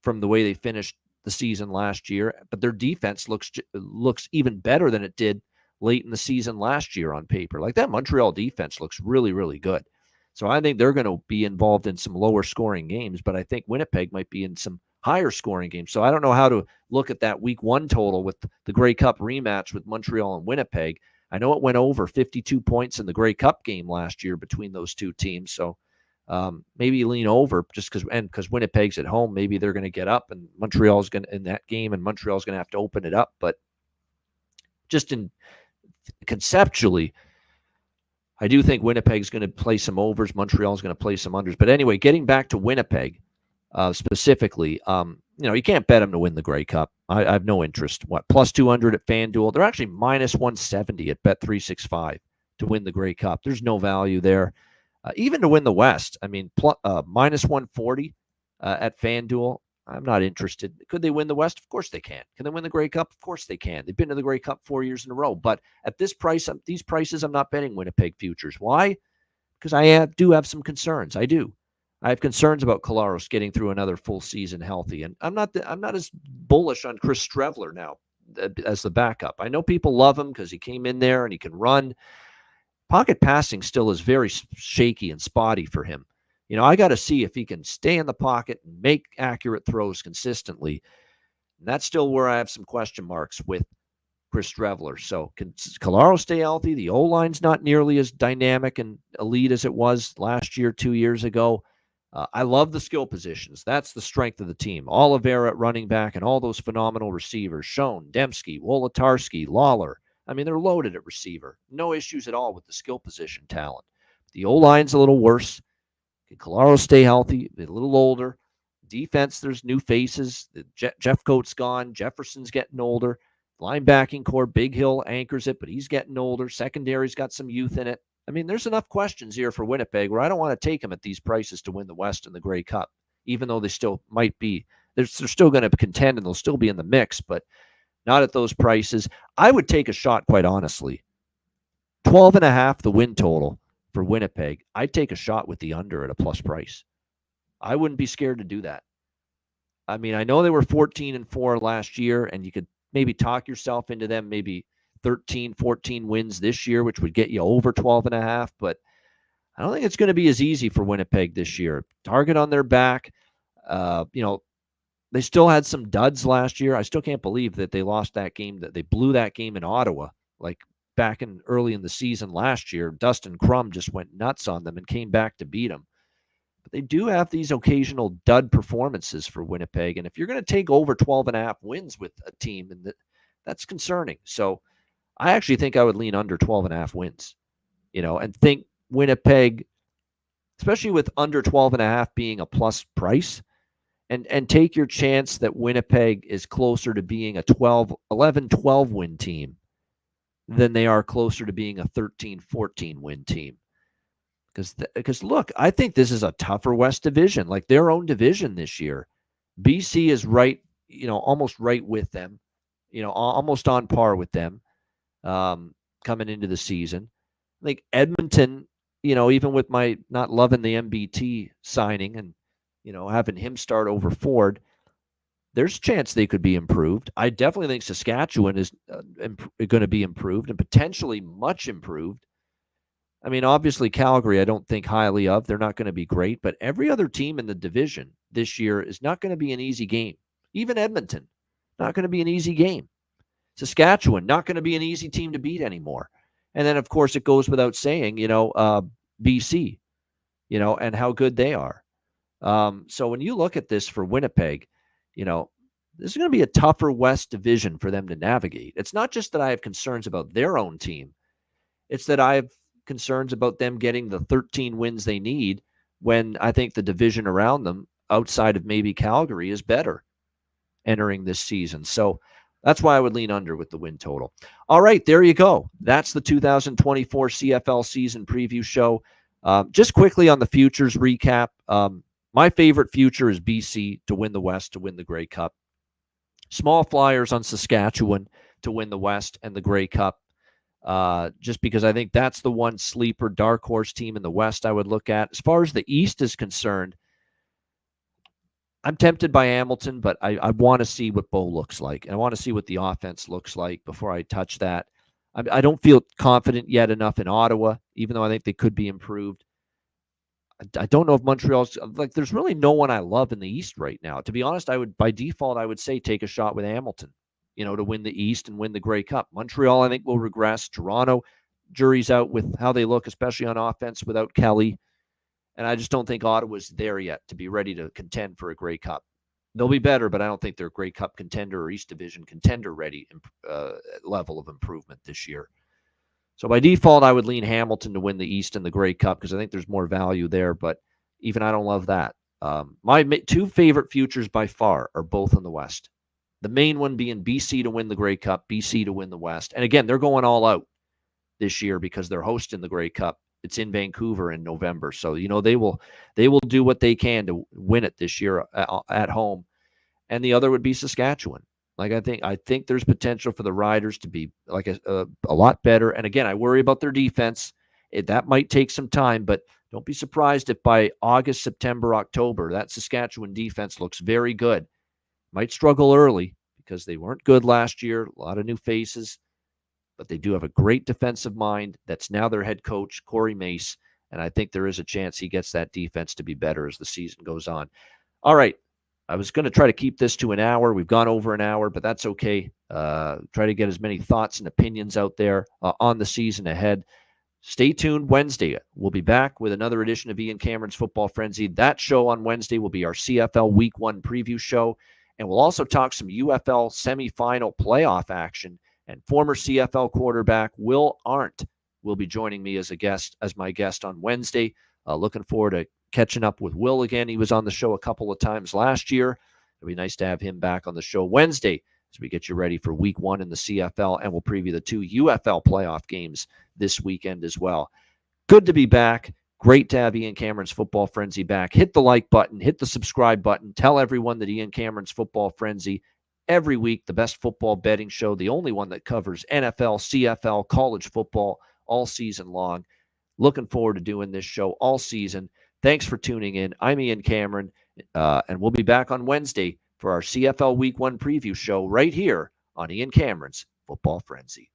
from the way they finished the season last year, but their defense looks even better than it did late in the season last year on paper. Like, that Montreal defense looks really, really good. So I think they're going to be involved in some lower scoring games, but I think Winnipeg might be in some higher scoring games. So I don't know how to look at that week one total with the Grey Cup rematch with Montreal and Winnipeg. I know it went over 52 points in the Grey Cup game last year between those two teams. So maybe lean over just because Winnipeg's at home. Maybe they're going to get up, and Montreal's going to in that game, and Montreal's going to have to open it up. But just conceptually, I do think Winnipeg's going to play some overs. Montreal's going to play some unders. But anyway, getting back to Winnipeg specifically, you can't bet them to win the Grey Cup. I have no interest. Plus 200 at FanDuel? They're actually minus 170 at Bet365 to win the Grey Cup. There's no value there. Even to win the West, I mean, minus 140 at FanDuel. I'm not interested. Could they win the West? Of course they can. Can they win the Grey Cup? Of course they can. They've been to the Grey Cup 4 years in a row. But at this price, these prices, I'm not betting Winnipeg futures. Why? Because I do have some concerns. I do. I have concerns about Collaros getting through another full season healthy, and I'm not as bullish on Chris Strevler now as the backup. I know people love him because he came in there and he can run. Pocket passing still is very shaky and spotty for him. I got to see if he can stay in the pocket and make accurate throws consistently. And that's still where I have some question marks with Chris Strevler. So can Collaros stay healthy? The O-line's not nearly as dynamic and elite as it was last year, 2 years ago. I love the skill positions. That's the strength of the team. Oliveira at running back and all those phenomenal receivers. Schoen, Dembski, Wolodarski, Lawler. I mean, they're loaded at receiver. No issues at all with the skill position talent. The O-line's a little worse. Can Collaros stay healthy? A little older. Defense, there's new faces. Jeff Coates gone. Jefferson's getting older. Linebacking core, Big Hill anchors it, but he's getting older. Secondary's got some youth in it. I mean, there's enough questions here for Winnipeg where I don't want to take them at these prices to win the West and the Grey Cup, even though they still might be. They're still going to contend and they'll still be in the mix, but not at those prices. I would take a shot, quite honestly. 12.5, the win total for Winnipeg. I'd take a shot with the under at a plus price. I wouldn't be scared to do that. I mean, I know they were 14-4 last year, and you could maybe talk yourself into them maybe 13, 14 wins this year, which would get you over 12.5. But I don't think it's going to be as easy for Winnipeg this year. Target on their back. They still had some duds last year. I still can't believe that they lost that game, that they blew that game in Ottawa, like back in early in the season last year. Dustin Crum just went nuts on them and came back to beat them. But they do have these occasional dud performances for Winnipeg. And if you're going to take over 12.5 wins with a team, and that's concerning. So I actually think I would lean under 12.5 wins, and think Winnipeg, especially with under 12.5 being a plus price, and take your chance that Winnipeg is closer to being a 11-12 win team than they are closer to being a 13-14 win team. Because look, I think this is a tougher West division, like their own division this year. BC is right, almost right with them, almost on par with them coming into the season. Like Edmonton, even with my not loving the MBT signing and, having him start over Ford, there's a chance they could be improved. I definitely think Saskatchewan is going to be improved and potentially much improved. I mean, obviously, Calgary, I don't think highly of. They're not going to be great, but every other team in the division this year is not going to be an easy game. Even Edmonton, not going to be an easy game. Saskatchewan, not going to be an easy team to beat anymore. And then, of course, it goes without saying, BC, and how good they are. So when you look at this for Winnipeg, this is going to be a tougher West division for them to navigate. It's not just that I have concerns about their own team. It's that I have concerns about them getting the 13 wins they need when I think the division around them, outside of maybe Calgary, is better entering this season. So that's why I would lean under with the win total. All right, there you go. That's the 2024 CFL season preview show. Just quickly on the futures recap. My favorite future is BC to win the West, to win the Grey Cup. Small flyers on Saskatchewan to win the West and the Grey Cup. Just because I think that's the one sleeper dark horse team in the West I would look at. As far as the East is concerned, I'm tempted by Hamilton, but I want to see what Bo looks like. And I want to see what the offense looks like before I touch that. I don't feel confident yet enough in Ottawa, even though I think they could be improved. I don't know if Montreal's like, there's really no one I love in the East right now. To be honest, by default, I would say take a shot with Hamilton, to win the East and win the Grey Cup. Montreal, I think, will regress. Toronto, jury's out with how they look, especially on offense without Kelly. And I just don't think Ottawa's there yet to be ready to contend for a Grey Cup. They'll be better, but I don't think they're a Grey Cup contender or East Division contender ready level of improvement this year. So by default, I would lean Hamilton to win the East and the Grey Cup because I think there's more value there, but even I don't love that. My two favorite futures by far are both in the West. The main one being BC to win the Grey Cup, BC to win the West. And again, they're going all out this year because they're hosting the Grey Cup. It's in Vancouver in November. So, they will do what they can to win it this year at home. and the other would be Saskatchewan. Like I think there's potential for the Riders to be like a lot better. And again, I worry about their defense. That might take some time, but don't be surprised if by August, September, October, that Saskatchewan defense looks very good. Might struggle early because they weren't good last year. A lot of new faces, but they do have a great defensive mind. That's now their head coach, Corey Mace. And I think there is a chance he gets that defense to be better as the season goes on. All right. I was going to try to keep this to an hour. We've gone over an hour, but that's okay. Try to get as many thoughts and opinions out there on the season ahead. Stay tuned Wednesday. We'll be back with another edition of Ian Cameron's Football Frenzy. That show on Wednesday will be our CFL Week 1 preview show. And we'll also talk some UFL semifinal playoff action. And former CFL quarterback Will Arndt will be joining me as my guest on Wednesday. Looking forward to catching up with Will again. He was on the show a couple of times last year. It'll be nice to have him back on the show Wednesday as we get you ready for Week 1 in the CFL, and we'll preview the 2 UFL playoff games this weekend as well. Good to be back. Great to have Ian Cameron's Football Frenzy back. Hit the like button. Hit the subscribe button. Tell everyone that Ian Cameron's Football Frenzy, every week, the best football betting show, the only one that covers NFL, CFL, college football all season long. Looking forward to doing this show all season. Thanks for tuning in. I'm Ian Cameron, and we'll be back on Wednesday for our CFL Week 1 preview show right here on Ian Cameron's Football Frenzy.